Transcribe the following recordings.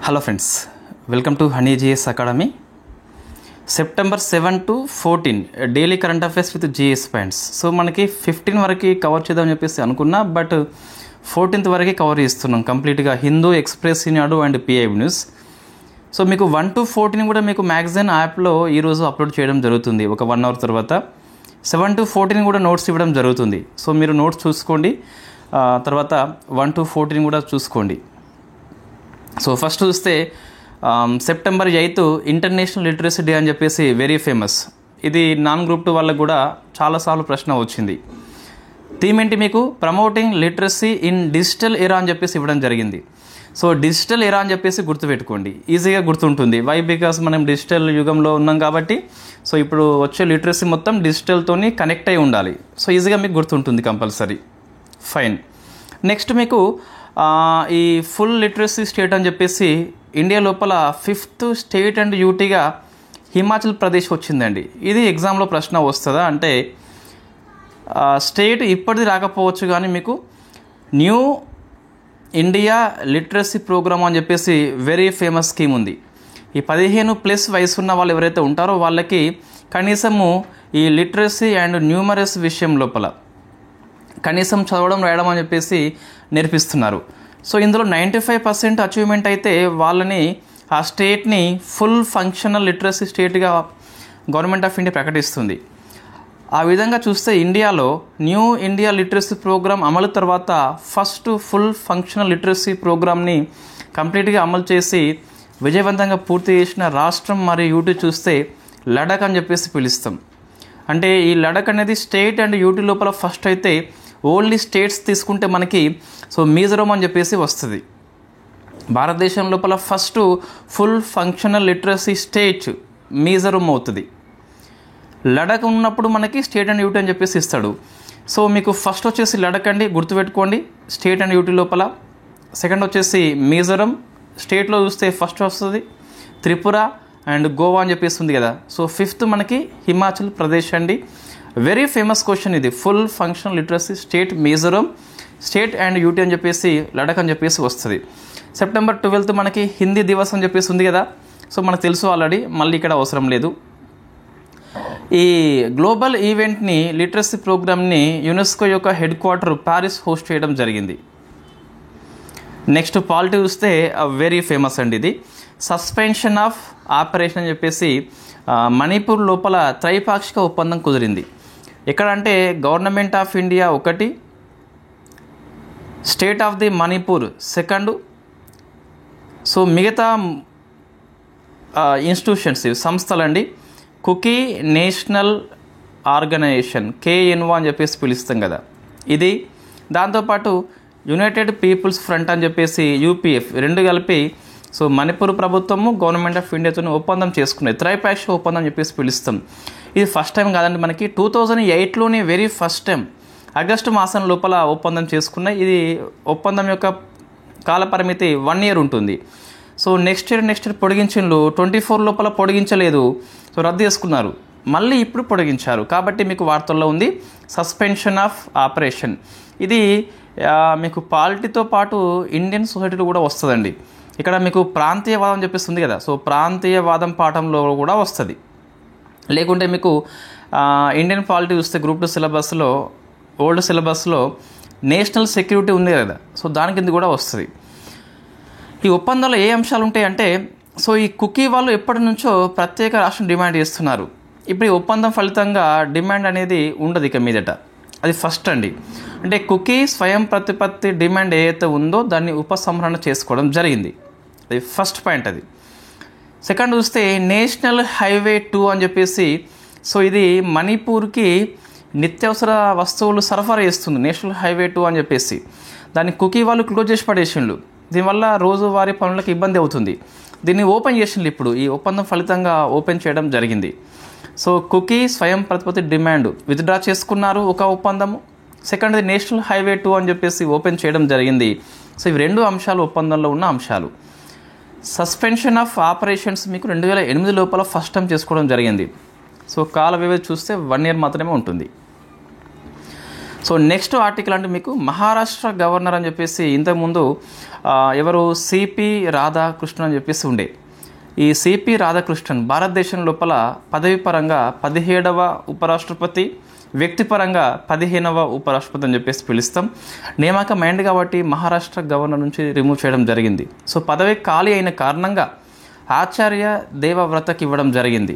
Hello friends, welcome to Honey GS academy. September 7 to 14 daily current affairs with GS points. So మనకి 15 వరకు cover చేద్దామని చెప్పేసి అనుకున్నా, but 14th వరకు cover చేస్తున్నాం కంప్లీట్గా. Hindu, express, Eenadu and PIB news. So మీకు 1 to 14 కూడా మీకు మ్యాగజైన్ యాప్లో ఈరోజు అప్లోడ్ చేయడం జరుగుతుంది ఒక 1 hour తర్వాత. 7 to 14 కూడా నోట్స్ ఇవ్వడం జరుగుతుంది. సో మీరు నోట్స్ చూసుకోండి, తర్వాత 1 to 14 కూడా చూసుకోండి. సో ఫస్ట్ చూస్తే సెప్టెంబర్ 8 ఇంటర్నేషనల్ లిటరసీ డే అని చెప్పేసి వెరీ ఫేమస్. ఇది నాన్ గ్రూప్ 2 వాళ్ళకు కూడా చాలాసార్లు ప్రశ్న వచ్చింది. థీమ్ ఏంటి మీకు? Promoting literacy in digital era అని చెప్పేసి ఇవ్వడం జరిగింది. సో డిజిటల్ ఎరా అని చెప్పేసి గుర్తుపెట్టుకోండి, ఈజీగా గుర్తుంటుంది. వై? బికాస్ మనం డిజిటల్ యుగంలో ఉన్నాం కాబట్టి. సో ఇప్పుడు వచ్చే లిటరసీ మొత్తం డిజిటల్తోని కనెక్ట్ అయి ఉండాలి. సో ఈజీగా మీకు గుర్తుంటుంది కంపల్సరీ. ఫైన్. నెక్స్ట్ మీకు ఈ ఫుల్ లిటరసీ స్టేట్ అని చెప్పేసి ఇండియా లోపల 5th స్టేట్ అండ్ యూటీగా హిమాచల్ ప్రదేశ్ వచ్చిందండి. ఇది ఎగ్జామ్లో ప్రశ్న వస్తుందా అంటే, స్టేట్ ఇప్పటిది రాకపోవచ్చు, కానీ మీకు న్యూ ఇండియా లిటరసీ ప్రోగ్రామ్ అని చెప్పేసి వెరీ ఫేమస్ స్కీమ్ ఉంది. ఈ 15+ వయసు ఉన్న వాళ్ళు ఎవరైతే ఉంటారో వాళ్ళకి కనీసము ఈ లిటరసీ అండ్ న్యూమరస్ విషయం లోపల కనీసం చదవడం, రాయడం అని చెప్పేసి నేర్పిస్తున్నారు. సో ఇందులో 95% అచీవ్మెంట్ అయితే వాళ్ళని, ఆ స్టేట్ని ఫుల్ ఫంక్షనల్ లిటరసీ స్టేట్గా గవర్నమెంట్ ఆఫ్ ఇండియా ప్రకటిస్తుంది. ఆ విధంగా చూస్తే ఇండియాలో న్యూ ఇండియా లిటరసీ ప్రోగ్రామ్ అమలు తర్వాత ఫస్ట్ ఫుల్ ఫంక్షనల్ లిటరసీ ప్రోగ్రామ్ని కంప్లీట్గా అమలు చేసి విజయవంతంగా పూర్తి చేసిన రాష్ట్రం మరియు యూటీ చూస్తే లడాక్ అని చెప్పేసి పిలుస్తాం. అంటే ఈ లడాక్ అనేది స్టేట్ అండ్ యూటీ లోపల ఫస్ట్ అయితే, ఓన్లీ స్టేట్స్ తీసుకుంటే మనకి సో మిజోరం అని చెప్పేసి వస్తుంది. భారతదేశం లోపల first full functional literacy state Mizoram అవుతుంది. లడాక్ ఉన్నప్పుడు మనకి స్టేట్ అండ్ యూటీ అని చెప్పేసి ఇస్తాడు. సో మీకు ఫస్ట్ వచ్చేసి లడాక్ అండి, గుర్తుపెట్టుకోండి, స్టేట్ అండ్ యూటీ లోపల. సెకండ్ వచ్చేసి మిజోరం, స్టేట్లో చూస్తే ఫస్ట్ వస్తుంది త్రిపుర అండ్ గోవా అని చెప్పేసి ఉంది కదా. సో 5th మనకి హిమాచల్ ప్రదేశ్ అండి. వెరీ ఫేమస్ క్వశ్చన్ ఇది. Full functional literacy state Mizoram, state and UT అని చెప్పేసి లడాక్ అని చెప్పేసి వస్తుంది. సెప్టెంబర్ 12 మనకి హిందీ దివస్ అని చెప్పేసి ఉంది కదా. సో మనకు తెలుసు ఆల్రెడీ, మళ్ళీ ఇక్కడ అవసరం లేదు. ఈ గ్లోబల్ ఈవెంట్ని, లిటరసీ ప్రోగ్రామ్ని యునెస్కో యొక్క హెడ్ క్వార్టర్ ప్యారిస్ హోస్ట్ చేయడం జరిగింది. నెక్స్ట్ పాలిటీ చూస్తే వెరీ ఫేమస్ అండి ఇది. సస్పెన్షన్ ఆఫ్ ఆపరేషన్ అని చెప్పేసి మణిపూర్ లోపల త్రైపాక్షిక ఒప్పందం కుదిరింది. ఎక్కడంటే గవర్నమెంట్ ఆఫ్ ఇండియా ఒకటి, state of the Manipur second. So మిగతా ఇన్స్టిట్యూషన్స్, సంస్థలండి, కుకీ నేషనల్ ఆర్గనైజేషన్ KNO అని చెప్పేసి పిలుస్తాం కదా ఇది. దాంతోపాటు యునైటెడ్ పీపుల్స్ ఫ్రంట్ అని చెప్పేసి UPF, రెండు కలిపి సో మణిపూర్ ప్రభుత్వము గవర్నమెంట్ ఆఫ్ ఇండియాతో ఒప్పందం చేసుకున్నాయి. త్రైపాక్షిక ఒప్పందం అని చెప్పేసి పిలుస్తాం. ఇది ఫస్ట్ టైం కాదండి, మనకి 2008లోనే వెరీ ఫస్ట్ టైం ఆగస్టు మాసం లోపల ఒప్పందం చేసుకున్నాయి. ఇది ఒప్పందం యొక్క కాలపరిమితి 1 year ఉంటుంది. So next year పొడిగించిండ్రు. 24 లోపల పొడిగించలేదు, సో రద్దు చేసుకున్నారు. మళ్ళీ ఇప్పుడు పొడిగించారు. కాబట్టి మీకు వార్తల్లో ఉంది సస్పెన్షన్ ఆఫ్ ఆపరేషన్. ఇది మీకు పాలిటీతో పాటు ఇండియన్ సొసైటీలో కూడా వస్తుందండి. ఇక్కడ మీకు ప్రాంతీయవాదం చెప్పేస్తుంది కదా. సో ప్రాంతీయవాదం పాఠంలో కూడా వస్తుంది. లేకుంటే మీకు ఇండియన్ పాలిటీ చూస్తే గ్రూప్ 2 సిలబస్లో, ఓల్డ్ సిలబస్లో నేషనల్ సెక్యూరిటీ ఉంది కదా. సో దాని కింద కూడా వస్తుంది. ఈ ఒప్పందంలో ఏ అంశాలు ఉంటాయంటే, సో ఈ కుకీ వాళ్ళు ఎప్పటి నుంచో ప్రత్యేక రాష్ట్రం డిమాండ్ చేస్తున్నారు. ఇప్పుడు ఈ ఒప్పందం ఫలితంగా డిమాండ్ అనేది ఉండదు ఇక మీదట. అది ఫస్ట్ అండి. అంటే కుకీ స్వయం ప్రతిపత్తి డిమాండ్ ఏదైతే ఉందో దాన్ని ఉపసంహరణ చేసుకోవడం జరిగింది. అది ఫస్ట్ పాయింట్. అది సెకండ్ చూస్తే నేషనల్ హైవే 2 అని చెప్పేసి, సో ఇది మణిపూర్కి నిత్యావసర వస్తువులు సరఫరా చేస్తుంది. నేషనల్ హైవే 2 అని చెప్పేసి దాన్ని కుకీ వాళ్ళు క్లోజ్ చేసి పడేసిండ్రు. దీనివల్ల రోజువారీ పనులకు ఇబ్బంది అవుతుంది. దీన్ని ఓపెన్ చేసిండ్రు. ఇప్పుడు ఈ ఒప్పందం ఫలితంగా ఓపెన్ చేయడం జరిగింది. సో కుకీ స్వయం ప్రతిపత్తి డిమాండ్ విత్డ్రా చేసుకున్నారు ఒక ఒప్పందము. సెకండ్ నేషనల్ హైవే 2 అని చెప్పేసి ఓపెన్ చేయడం జరిగింది. సో ఇవి రెండు అంశాలు ఒప్పందంలో ఉన్న అంశాలు. సస్పెన్షన్ ఆఫ్ ఆపరేషన్స్ మీకు 2008 లోపల ఫస్ట్ టైం చేసుకోవడం జరిగింది. సో కాల వ్యవధి చూస్తే 1 year మాత్రమే ఉంటుంది. సో నెక్స్ట్ ఆర్టికల్ అంటే మీకు మహారాష్ట్ర గవర్నర్ అని చెప్పేసి ఇంతకుముందు ఎవరు సిపి రాధాకృష్ణన్ అని చెప్పేసి ఉండే. ఈ సిపి రాధాకృష్ణన్ భారతదేశం లోపల పదవి పరంగా 17వ ఉపరాష్ట్రపతి, వ్యక్తిపరంగా 15వ ఉపరాష్ట్రపతి అని చెప్పేసి పిలుస్తాం. నియామకం మైండ్ కాబట్టి మహారాష్ట్ర గవర్నర్ నుంచి రిమూవ్ చేయడం జరిగింది. సో పదవి ఖాళీ అయిన కారణంగా ఆచార్య దేవవ్రతకి ఇవ్వడం జరిగింది.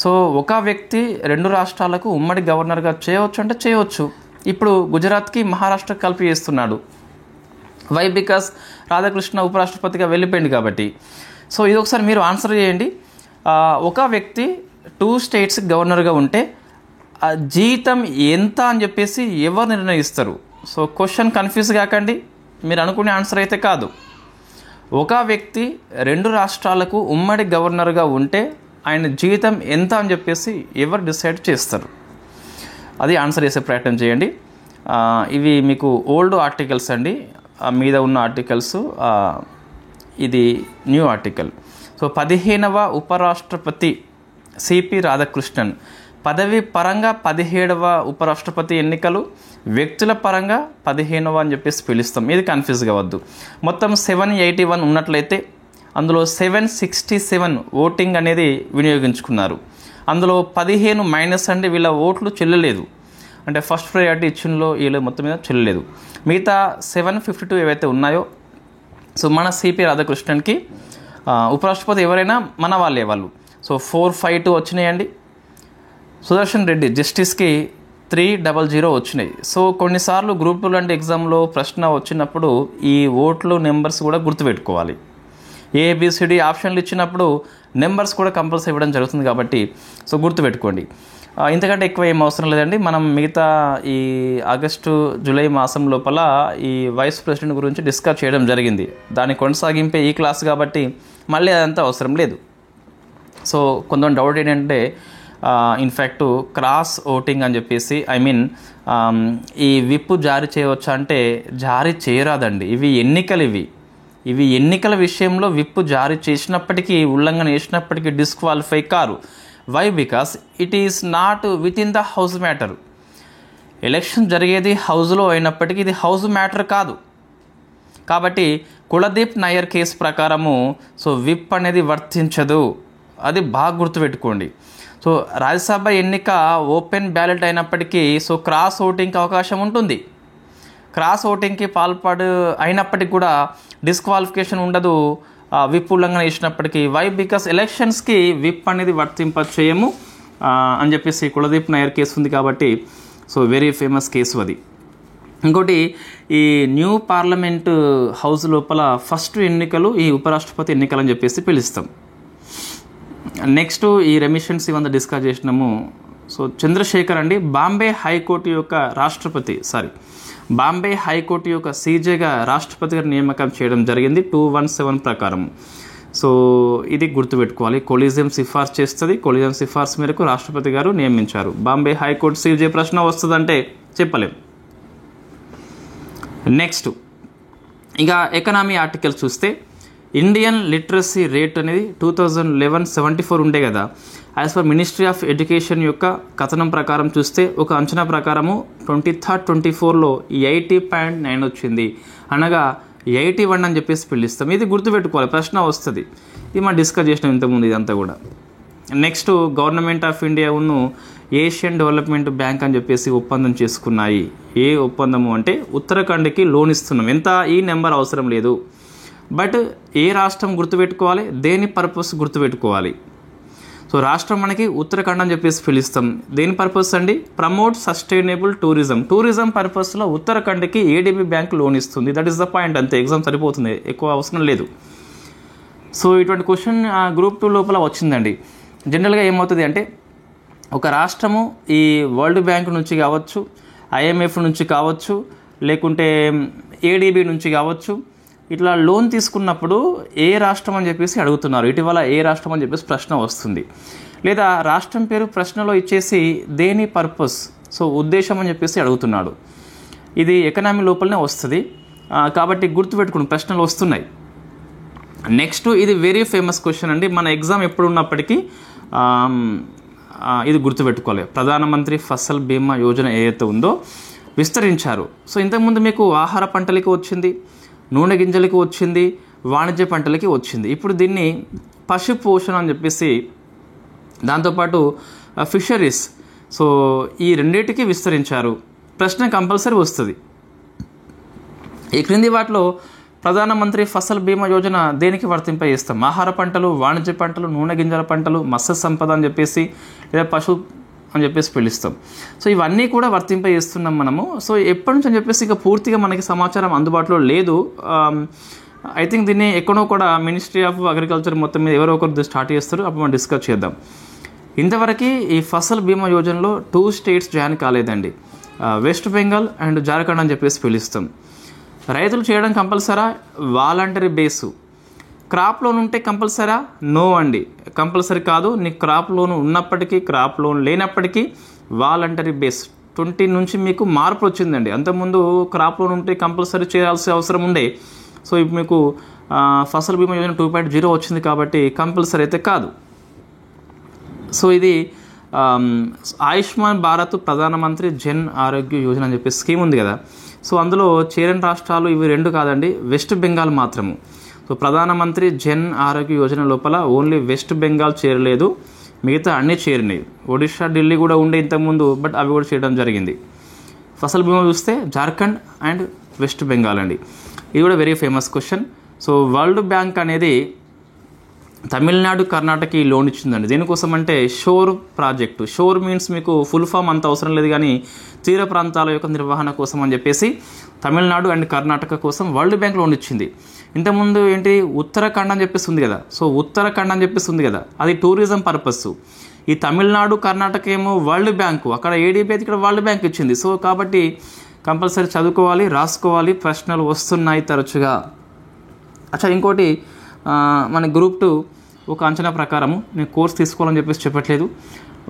సో ఒక వ్యక్తి 2 రాష్ట్రాలకు ఉమ్మడి గవర్నర్గా చేయవచ్చు అంటే చేయవచ్చు. ఇప్పుడు గుజరాత్కి మహారాష్ట్ర కలిపి చేస్తున్నాడు. వై? బికాస్ రాధాకృష్ణ ఉపరాష్ట్రపతిగా వెళ్ళిపోయింది కాబట్టి. సో ఇది ఒకసారి మీరు ఆన్సర్ చేయండి. ఒక వ్యక్తి 2 స్టేట్స్కి గవర్నర్గా ఉంటే జీతం ఎంత అని చెప్పేసి ఎవరు నిర్ణయిస్తారు? సో క్వశ్చన్ కన్ఫ్యూజ్ కాకండి, మీరు అనుకునే ఆన్సర్ అయితే కాదు. ఒక వ్యక్తి 2 రాష్ట్రాలకు ఉమ్మడి గవర్నర్గా ఉంటే ఆయన జీతం ఎంత అని చెప్పేసి ఎవరు డిసైడ్ చేస్తారు? అది ఆన్సర్ చేసే ప్రయత్నం చేయండి. ఇవి మీకు ఓల్డ్ ఆర్టికల్స్ అండి, మీద ఉన్న ఆర్టికల్స్. ఇది న్యూ ఆర్టికల్. సో 15వ ఉపరాష్ట్రపతి సిపి రాధాకృష్ణన్, పదవి పరంగా 17వ ఉపరాష్ట్రపతి ఎన్నికలు, వ్యక్తుల పరంగా 15వ అని చెప్పేసి పిలుస్తాం. ఇది కన్ఫ్యూజ్ కావద్దు. మొత్తం 781 ఉన్నట్లయితే అందులో 767 ఓటింగ్ అనేది వినియోగించుకున్నారు. అందులో 15 మైనస్ అంటే వీళ్ళ ఓట్లు చెల్లలేదు, అంటే ఫస్ట్ ప్రయారిటీ ఇచ్చినలో వీళ్ళు మొత్తం మీద చెల్లలేదు. మిగతా 752 ఏవైతే ఉన్నాయో, సో మన సిపి రాధాకృష్ణన్కి ఉపరాష్ట్రపతి ఎవరైనా మన వాళ్ళే వాళ్ళు. సో 452 వచ్చినాయండి. సుదర్శన్ రెడ్డి జస్టిస్కి 300 వచ్చినాయి. సో కొన్నిసార్లు గ్రూప్ 2 లాంటి ఎగ్జామ్లో ప్రశ్న వచ్చినప్పుడు ఈ ఓట్లు నెంబర్స్ కూడా గుర్తుపెట్టుకోవాలి. ఏబిసిడి ఆప్షన్లు ఇచ్చినప్పుడు నెంబర్స్ కూడా కంపల్సరీ ఇవ్వడం జరుగుతుంది కాబట్టి సో గుర్తుపెట్టుకోండి. ఇంతకంటే ఎక్కువ ఏం అవసరం లేదండి. మనం మిగతా ఈ ఆగస్టు జూలై మాసం లోపల ఈ వైస్ ప్రెసిడెంట్ గురించి డిస్కస్ చేయడం జరిగింది. దాని కొనసాగింపే ఈ క్లాస్ కాబట్టి మళ్ళీ అదంతా అవసరం లేదు. సో కొంతమంది డౌట్ ఏంటంటే ఇన్ఫ్యాక్ట్ క్రాస్ ఓటింగ్ అని చెప్పేసి ఈ విప్ జారీ చేయవచ్చా అంటే జారీ చేయరాదండి. ఇవి ఎన్నికల విషయంలో విప్ జారీ చేసినప్పటికీ, ఉల్లంఘన చేసినప్పటికీ డిస్క్వాలిఫై కారు. Why? Because it is not within the house matter. Election జరిగేది హౌస్లో అయినప్పటికీ ఇది హౌస్ మ్యాటర్ కాదు. కాబట్టి కులదీప్ నాయర్ కేసు ప్రకారము సో విప్ అనేది వర్తించదు. అది బాగా గుర్తుపెట్టుకోండి. సో రాజ్యసభ ఎన్నిక ఓపెన్ బ్యాలెట్ అయినప్పటికీ సో క్రాస్ ఓటింగ్కి అవకాశం ఉంటుంది. క్రాస్ ఓటింగ్కి అయినప్పటికీ కూడా డిస్క్వాలిఫికేషన్ ఉండదు విప్ ఉల్లంఘన చేసినప్పటికీ. వై? బికాస్ ఎలక్షన్స్కి విప్ అనేది వర్తింప చేయము అని చెప్పేసి కులదీప్ నాయర్ కేసు ఉంది కాబట్టి సో వెరీ ఫేమస్ కేసు అది. ఇంకోటి, ఈ న్యూ పార్లమెంటు హౌస్ లోపల ఫస్ట్ ఎన్నికలు ఈ ఉపరాష్ట్రపతి ఎన్నికలు అని చెప్పేసి పిలుస్తాం. నెక్స్ట్ ఈ రెమిషన్స్ ఇవంతా డిస్కస్ చేసినాము. సో చంద్రశేఖర్ అండి బాంబే హైకోర్టు యొక్క సీజేగా రాష్ట్రపతి గారు నియామకం చేయడం జరిగింది 217 ప్రకారం. సో ఇది గుర్తుపెట్టుకోవాలి. కొలీజియం సిఫార్సు చేస్తుంది. కొలీజియం సిఫార్సు మేరకు రాష్ట్రపతి గారు నియమించారు. బాంబే హైకోర్టు సీజే ప్రశ్న వస్తుందంటే చెప్పలేం. నెక్స్ట్ ఇక ఎకనామీ ఆర్టికల్ చూస్తే ఇండియన్ లిటరసీ రేట్ అనేది 2011 74 ఉండే కదా. As per ministry of education యొక్క కథనం ప్రకారం చూస్తే ఒక అంచనా ప్రకారము 23-24లో 80.9 వచ్చింది. అనగా 81 అని చెప్పేసి పిలుస్తాం. ఇది గుర్తుపెట్టుకోవాలి, ప్రశ్న వస్తుంది. ఇది మనం డిస్కస్ చేసినాం ఇంతకుముందు ఇదంతా కూడా. Next government of India Asian development bank అని చెప్పేసి ఒప్పందం చేసుకున్నాయి. ఏ ఒప్పందము అంటే ఉత్తరాఖండ్కి లోన్ ఇస్తున్నాం. ఎంత? ఈ నెంబర్ అవసరం లేదు, బట్ ఏ రాష్ట్రం గుర్తుపెట్టుకోవాలి, దేని పర్పస్ గుర్తుపెట్టుకోవాలి. సో రాష్ట్రం మనకి ఉత్తరాఖండ్ అని చెప్పేసి పిలుస్తాం. దేని పర్పస్ అండి? ప్రమోట్ సస్టైనబుల్ టూరిజం పర్పస్లో ఉత్తరాఖండ్కి ఏడీబీ బ్యాంక్ లోన్ ఇస్తుంది. That is the point. అంతే, ఎగ్జామ్ సరిపోతుంది, ఎక్కువ అవసరం లేదు. సో ఇటువంటి క్వశ్చన్ గ్రూప్ 2 లోపల వచ్చిందండి. జనరల్గా ఏమవుతుంది అంటే ఒక రాష్ట్రము ఈ వరల్డ్ బ్యాంక్ నుంచి కావచ్చు, ఐఎంఎఫ్ నుంచి కావచ్చు, లేకుంటే ఏడీబీ నుంచి కావచ్చు, ఇట్లా లోన్ తీసుకున్నప్పుడు ఏ రాష్ట్రం అని చెప్పేసి అడుగుతున్నారు. ఇటీవల ఏ రాష్ట్రం అని చెప్పేసి ప్రశ్న వస్తుంది. లేదా రాష్ట్రం పేరు ప్రశ్నలో ఇచ్చేసి దేని పర్పస్, సో ఉద్దేశం అని చెప్పేసి అడుగుతున్నాడు. ఇది ఎకనామీ లోపలనే వస్తుంది కాబట్టి గుర్తుపెట్టుకుని ప్రశ్నలు వస్తున్నాయి. నెక్స్ట్ ఇది వెరీ ఫేమస్ క్వశ్చన్ అండి. మన ఎగ్జామ్ ఎప్పుడు ఉన్నప్పటికీ ఇది గుర్తుపెట్టుకోవాలి. ప్రధానమంత్రి ఫసల్ బీమా యోజన ఏదైతే ఉందో విస్తరించారు. సో ఇంతకుముందు మీకు ఆహార పంటలకి వచ్చింది, నూనె గింజలకి వచ్చింది, వాణిజ్య పంటలకి వచ్చింది. ఇప్పుడు దీన్ని పశు పోషణ అని చెప్పేసి, దాంతోపాటు ఫిషరీస్, సో ఈ రెండింటికి విస్తరించారు. ప్రశ్న కంపల్సరీ వస్తుంది, ఈ క్రింది వాటిలో ప్రధానమంత్రి ఫసల్ బీమా యోజన దేనికి వర్తింపజేస్తాం? ఆహార పంటలు, వాణిజ్య పంటలు, నూనె గింజల పంటలు, మత్స్య సంపద అని చెప్పేసి, లేదా పశు అని చెప్పేసి పిలుస్తాం. సో ఇవన్నీ కూడా వర్తింపజేస్తున్నాం మనము. సో ఎప్పటి నుంచి అని చెప్పేసి ఇక పూర్తిగా మనకి సమాచారం అందుబాటులో లేదు. ఐ థింక్ దీన్ని ఎక్కడో కూడా మినిస్ట్రీ ఆఫ్ అగ్రికల్చర్ మొత్తం మీద ఎవరో ఒకరు స్టార్ట్ చేస్తారు, అప్పుడు మనం డిస్కస్ చేద్దాం. ఇంతవరకు ఈ ఫసల్ బీమా యోజనలో 2 స్టేట్స్ జాయిన్ కాలేదండి, వెస్ట్ బెంగాల్ అండ్ జార్ఖండ్ అని చెప్పేసి పిలుస్తాం. రైతులు చేయడం కంపల్సరా? Voluntary base. క్రాప్ లోన్ ఉంటే కంపల్సరా? నో అండి, కంపల్సరీ కాదు. నీకు క్రాప్ లోన్ ఉన్నప్పటికీ, క్రాప్ లోన్ లేనప్పటికీ వాలంటరీ బేస్ 20 నుంచి మీకు మార్పు వచ్చిందండి. అంతకుముందు క్రాప్ లోన్ ఉంటే కంపల్సరీ చేయాల్సిన అవసరం ఉండే. సో ఇప్పుడు మీకు ఫసల్ బీమా యోజన 2.0 వచ్చింది కాబట్టి కంపల్సరీ అయితే కాదు. సో ఇది ఆయుష్మాన్ భారత్ ప్రధానమంత్రి జన్ ఆరోగ్య యోజన అని చెప్పి స్కీమ్ ఉంది కదా. సో అందులో చేరని రాష్ట్రాలు ఇవి 2 కాదండి, వెస్ట్ బెంగాల్ మాత్రము. సో ప్రధానమంత్రి జన్ ఆరోగ్య యోజన లోపల ఓన్లీ వెస్ట్ బెంగాల్ చేరలేదు, మిగతా అన్నీ చేరినాయి. ఒడిషా, ఢిల్లీ కూడా ఉండే ఇంతకుముందు, బట్ అవి కూడా చేయడం జరిగింది. ఫసల్ బీమా చూస్తే జార్ఖండ్ అండ్ వెస్ట్ బెంగాల్ అండి. ఇది కూడా very famous question. So world bank అనేది తమిళనాడు, కర్ణాటకకి లోన్ ఇచ్చిందండి. దేనికోసం అంటే షోర్ ప్రాజెక్టు. షోర్ మీన్స్ మీకు ఫుల్ ఫామ్ అంత అవసరం లేదు, కానీ తీర ప్రాంతాల యొక్క నిర్వహణ కోసం అని చెప్పేసి తమిళనాడు అండ్ కర్ణాటక కోసం వరల్డ్ బ్యాంక్ లోన్ ఇచ్చింది. ఇంతకుముందు ఏంటి ఉత్తరాఖండ్ అని చెప్పేసి ఉంది కదా. సో ఉత్తరాఖండ్ అని చెప్పేసి ఉంది కదా, అది టూరిజం పర్పస్. ఈ తమిళనాడు, కర్ణాటక ఏమో వరల్డ్ బ్యాంకు, అక్కడ ఏడీబీ అయితే ఇక్కడ వరల్డ్ బ్యాంక్ ఇచ్చింది. సో కాబట్టి కంపల్సరీ చదువుకోవాలి, రాసుకోవాలి, ప్రశ్నలు వస్తున్నాయి తరచుగా. అచ్చా, ఇంకోటి మన గ్రూప్ 2 ఒక అంచనా ప్రకారము, నేను కోర్స్ తీసుకోవాలని చెప్పేసి చెప్పట్లేదు,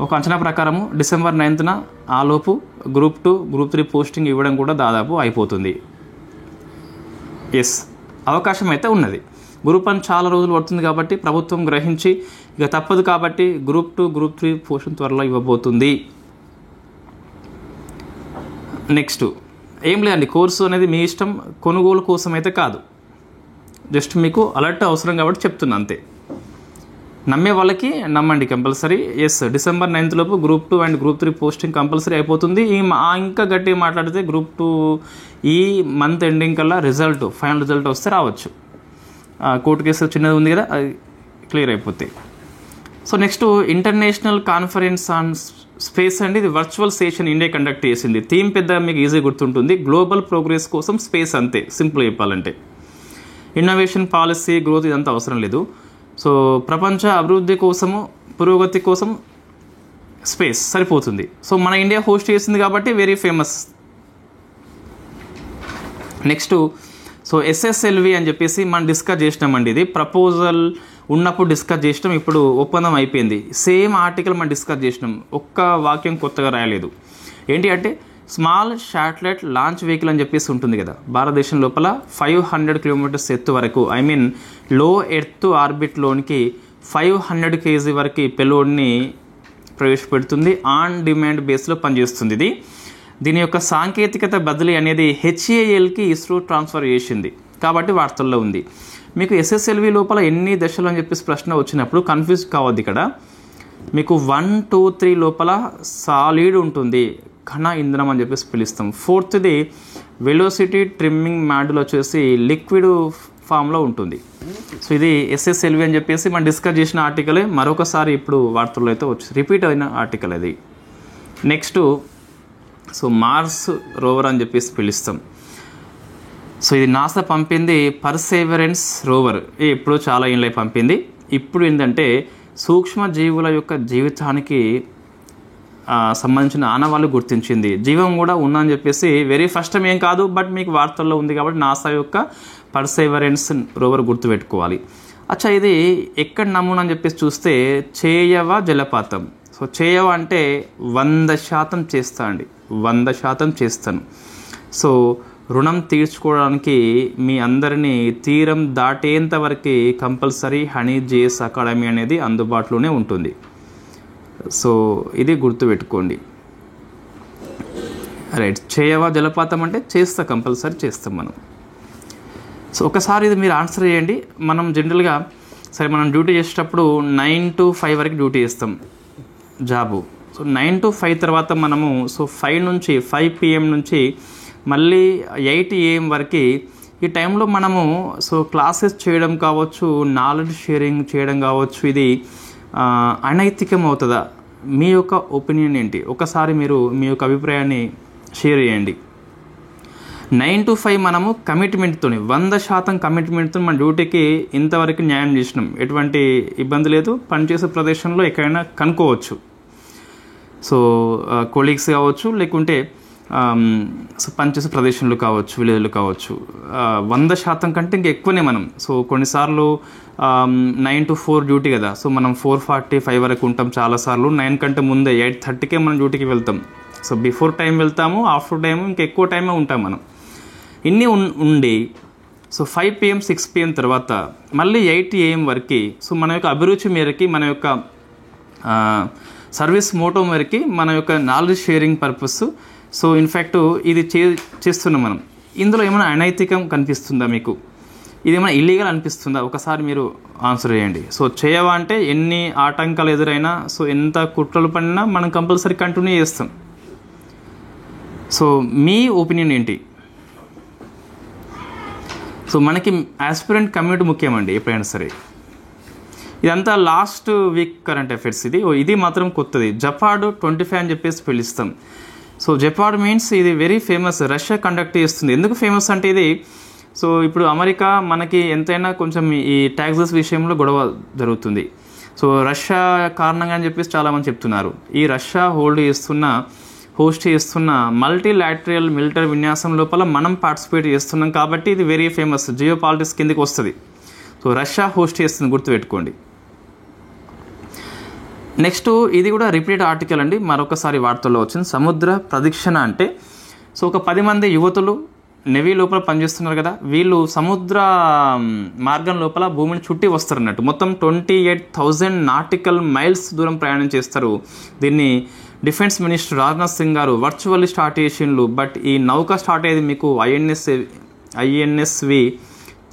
ఒక అంచనా ప్రకారము డిసెంబర్ 9న ఆలోపు గ్రూప్ 2, గ్రూప్ 3 పోస్టింగ్ ఇవ్వడం కూడా దాదాపు అయిపోతుంది. ఎస్, అవకాశం అయితే ఉన్నది. గ్రూప్ 1 చాలా రోజులు పడుతుంది కాబట్టి ప్రభుత్వం గ్రహించి ఇక తప్పదు కాబట్టి గ్రూప్ 2, గ్రూప్ 3 పోస్టింగ్ త్వరలో ఇవ్వబోతుంది. నెక్స్ట్ ఏం లేదండి, కోర్సు అనేది మీ ఇష్టం, కొనుగోలు కోసం అయితే కాదు, జస్ట్ మీకు అలర్ట్ అవసరం కాబట్టి చెప్తున్నా అంతే. నమ్మే వాళ్ళకి నమ్మండి కంపల్సరీ. ఎస్, డిసెంబర్ 9th లోపు group 2 and group 3 posting compulsory అయిపోతుంది. ఇంకా గట్టిగా మాట్లాడితే గ్రూప్ 2 ఈ మంత్ ఎండింగ్ కల్లా ఫైనల్ రిజల్ట్ వస్తే రావచ్చు. కోర్టు కేసు చిన్నది ఉంది కదా, అది క్లియర్ అయిపోతాయి. So next international conference on space అండి. ఇది వర్చువల్ సెషన్ ఇండియా కండక్ట్ చేసింది. థీమ్ పెద్ద మీకు ఈజీ గుర్తుంటుంది, గ్లోబల్ ప్రోగ్రెస్ కోసం స్పేస్, అంతే సింపుల్ చెప్పాలంటే. ఇన్నోవేషన్, పాలసీ, గ్రోత్ ఇదంతా అవసరం లేదు. సో ప్రపంచ అభివృద్ధి కోసము, పురోగతి కోసం స్పేస్ సరిపోతుంది. సో మన ఇండియా హోస్ట్ చేసింది కాబట్టి very famous. Next so SSLV అని చెప్పేసి మనం డిస్కస్ చేసినామండి. ఇది ప్రపోజల్ ఉన్నప్పుడు డిస్కస్ చేసినాం, ఇప్పుడు ఒప్పందం అయిపోయింది. సేమ్ ఆర్టికల్ మనం డిస్కస్ చేసినాం, ఒక్క వాక్యం కొత్తగా రాయలేదు. ఏంటి అంటే స్మాల్ శాటిలైట్ లాంచ్ వెహికల్ అని చెప్పేసి ఉంటుంది కదా, భారతదేశం లోపల 500 కిలోమీటర్స్ ఎత్తు వరకు, ఐ మీన్ లో ఎర్త్ ఆర్బిట్లోనికి 500 kg వరకు పెలోడ్ని ప్రవేశపెడుతుంది. ఆన్ డిమాండ్ బేస్లో పనిచేస్తుంది. దీని యొక్క సాంకేతికత బదిలీ అనేది HALకి ఇస్రో ట్రాన్స్ఫర్ చేసింది కాబట్టి వార్తల్లో ఉంది. మీకు SSLV లోపల ఎన్ని దశలు అని చెప్పేసి ప్రశ్న వచ్చినప్పుడు కన్ఫ్యూజ్ కావద్దు. ఇక్కడ మీకు 1, 2, 3 లోపల సాలిడ్ ఉంటుంది, ఘన ఇంధనం అని చెప్పేసి పిలుస్తాం. 4th వెలోసిటీ ట్రిమ్మింగ్ మాడ్యూల్ వచ్చేసి లిక్విడ్ ఫామ్లో ఉంటుంది. సో ఇది SSLV అని చెప్పేసి మనం డిస్కస్ చేసిన ఆర్టికలే, మరొకసారి ఇప్పుడు వార్తల్లో అయితే వచ్చి రిపీట్ అయిన ఆర్టికల్ అది. నెక్స్ట్ సో మార్స్ రోవర్ అని చెప్పేసి పిలుస్తాం. సో ఇది నాసా పంపింది పర్సేవరెన్స్ రోవర్, ఎప్పుడో చాలా ఏళ్ళై పంపింది. ఇప్పుడు ఏంటంటే సూక్ష్మ జీవుల యొక్క జీవితానికి సంబంధించిన ఆనవాళ్ళు గుర్తించింది. జీవం కూడా ఉందని చెప్పేసి వెరీ ఫస్ట్ టైం ఏం కాదు, బట్ మీకు వార్తల్లో ఉంది కాబట్టి నాసా యొక్క పర్సేవరెన్స్ రోవర్ గుర్తుపెట్టుకోవాలి. అచ్చా, ఇది ఎక్కడ నమూనా అని చెప్పేసి చూస్తే చేయవ జలపాతం. సో చేయవ అంటే 100% చేస్తా అండి, 100% చేస్తాను. సో రుణం తీర్చుకోవడానికి మీ అందరినీ తీరం దాటేంత వరకు కంపల్సరీ హనీ జేఎస్ అకాడమీ అనేది అందుబాటులోనే ఉంటుంది. సో ఇది గుర్తుపెట్టుకోండి. రైట్. చేయవా జలపాతం అంటే చేస్తా, కంపల్సరీ చేస్తాం మనం. సో ఒకసారి ఇది మీరు ఆన్సర్ చేయండి. మనం జనరల్గా సరే మనం డ్యూటీ చేసేటప్పుడు 9 to 5 వరకు డ్యూటీ చేస్తాం జాబు. సో 9 to 5 తర్వాత మనము 5 PM నుంచి మళ్ళీ 8 AM వరకు ఈ టైంలో మనము క్లాసెస్ చేయడం కావచ్చు, నాలెడ్జ్ షేరింగ్ చేయడం కావచ్చు. ఇది అనైతికం అవుతుందా? మీ యొక్క ఒపీనియన్ ఏంటి? ఒకసారి మీరు మీ యొక్క అభిప్రాయాన్ని షేర్ చేయండి. 9 to 5 మనము కమిట్మెంట్తో 100% కమిట్మెంట్తో మన డ్యూటీకి ఇంతవరకు న్యాయం చేసినాం, ఎటువంటి ఇబ్బంది లేదు. పనిచేసే ప్రదేశంలో ఎక్కడైనా కనుక్కోవచ్చు. కొలీగ్స్ కావచ్చు, లేకుంటే పనిచేసే ప్రదేశంలో కావచ్చు, విలేజ్లో కావచ్చు. 100% కంటే ఇంకా ఎక్కువనే మనం. కొన్నిసార్లు 9 to 4 డ్యూటీ కదా, మనం 4:45 వరకు ఉంటాం. చాలాసార్లు 9 కంటే ముందే 8:30కే మనం డ్యూటీకి వెళ్తాం. బిఫోర్ టైం వెళ్తాము, ఆఫ్టర్ టైం ఇంకా ఎక్కువ టైమే ఉంటాం మనం. ఇన్ని ఉండి 5 PM 6 PM తర్వాత మళ్ళీ 8 AM వరకు మన యొక్క అభిరుచి మేరకి, మన యొక్క సర్వీస్ మోటో మేరకి, మన యొక్క నాలెడ్జ్ షేరింగ్ పర్పస్ ఇన్ఫ్యాక్ట్ ఇది చేస్తున్నాం మనం. ఇందులో ఏమైనా అనైతికం కనిపిస్తుందా మీకు? ఇది ఏమైనా ఇల్లీగల్ అనిపిస్తుందా? ఒకసారి మీరు ఆన్సర్ చేయండి. చేయవా అంటే ఎన్ని ఆటంకాలు ఎదురైనా, ఎంత కుట్రలు పడినా మనం కంపల్సరీ కంటిన్యూ చేస్తాం. మీ ఒపీనియన్ ఏంటి? మనకి ఆస్పిరెంట్ కమ్యూనిటీ ముఖ్యమండి ఎప్పుడైనా సరే. ఇదంతా లాస్ట్ వీక్ కరెంట్ అఫైర్స్. ఇది మాత్రం కొత్తది. జపాడ్ 25 అని చెప్పేసి పిలుస్తాం. జపాడ్ మీన్స్ ఇది వెరీ ఫేమస్. రష్యా కండక్ట్ చేస్తుంది. ఎందుకు ఫేమస్ అంటే ఇది ఇప్పుడు అమెరికా మనకి ఎంతైనా కొంచెం ఈ ట్యాక్సెస్ విషయంలో గొడవ జరుగుతుంది. రష్యా కారణంగా అని చెప్పేసి చాలామంది చెప్తున్నారు. ఈ రష్యా హోస్ట్ చేస్తున్న మల్టీలాటరల్ మిలిటరీ విన్యాసం లోపల మనం పార్టిసిపేట్ చేస్తున్నాం కాబట్టి ఇది వెరీ ఫేమస్. జియో పాలిటిక్స్ కిందకి వస్తుంది. రష్యా హోస్ట్ చేస్తుంది, గుర్తుపెట్టుకోండి. నెక్స్ట్ ఇది కూడా రిపీట్ ఆర్టికల్ అండి, మరొకసారి వార్తల్లో వచ్చింది. సముద్ర ప్రదక్షిణ అంటే ఒక 10 మంది యువతులు నెవీ లోపల పనిచేస్తున్నారు కదా, వీళ్ళు సముద్ర మార్గం లోపల భూమిని చుట్టి వస్తారు అన్నట్టు. మొత్తం 28,000 నాటికల్ మైల్స్ దూరం ప్రయాణం చేస్తారు. దీన్ని డిఫెన్స్ మినిస్టర్ రాజ్నాథ్ సింగ్ గారు వర్చువల్లీ స్టార్ట్ చేసిండ్రు. బట్ ఈ నౌక స్టార్ట్ అయ్యేది మీకు INSV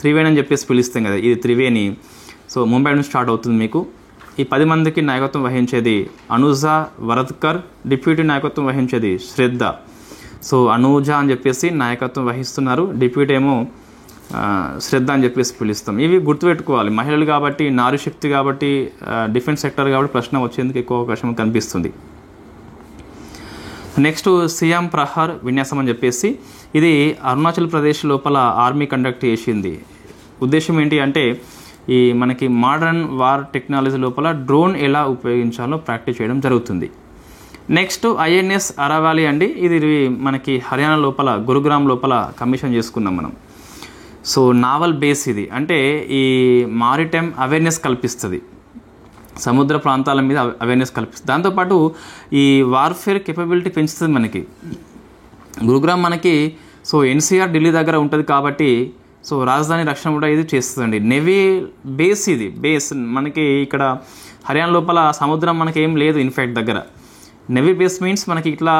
త్రివేణి అని చెప్పేసి పిలుస్తాం కదా, ఇది త్రివేణి. ముంబై నుంచి స్టార్ట్ అవుతుంది మీకు. ఈ 10 మందికి నాయకత్వం వహించేది అనుజా వరద్కర్, డిప్యూటీ నాయకత్వం వహించేది శ్రద్ధ. అనూజా అని చెప్పేసి నాయకత్వం వహిస్తున్నారు, డిప్యూటీ ఏమో శ్రద్ధ అని చెప్పేసి పిలుస్తాం. ఇవి గుర్తుపెట్టుకోవాలి. మహిళలు కాబట్టి, నారీ శక్తి కాబట్టి, డిఫెన్స్ సెక్టర్ కాబట్టి ప్రశ్న వచ్చేందుకు ఎక్కువ అవకాశం కనిపిస్తుంది. నెక్స్ట్ సియామ్ ప్రహార్ విన్యాసం అని చెప్పేసి ఇది అరుణాచల్ ప్రదేశ్ లోపల ఆర్మీ కండక్ట్ చేసింది. ఉద్దేశం ఏంటి అంటే ఈ మనకి మోడర్న్ వార్ టెక్నాలజీ లోపల డ్రోన్ ఎలా ఉపయోగించాలో ప్రాక్టీస్ చేయడం జరుగుతుంది. నెక్స్ట్ INS అరావాలి అండి. ఇది మనకి హర్యానా లోపల గురుగ్రామ్ లోపల కమిషన్ చేసుకున్నాం మనం. నావల్ బేస్ ఇది. అంటే ఈ మారిటైమ్ అవేర్నెస్ కల్పిస్తుంది, సముద్ర ప్రాంతాల మీద అవేర్నెస్ కల్పిస్తుంది. దాంతోపాటు ఈ వార్ఫేర్ కేపబిలిటీ పెంచుతుంది మనకి. గురుగ్రామ్ మనకి NCR ఢిల్లీ దగ్గర ఉంటుంది కాబట్టి రాజధాని రక్షణ కూడా ఇది చేస్తుందండి. నేవీ బేస్ ఇది. బేస్ మనకి ఇక్కడ హర్యానా లోపల సముద్రం మనకి ఏం లేదు ఇన్ఫ్యాక్ట్ దగ్గర. నేవీ బేస్ మీన్స్ మనకి ఇట్లా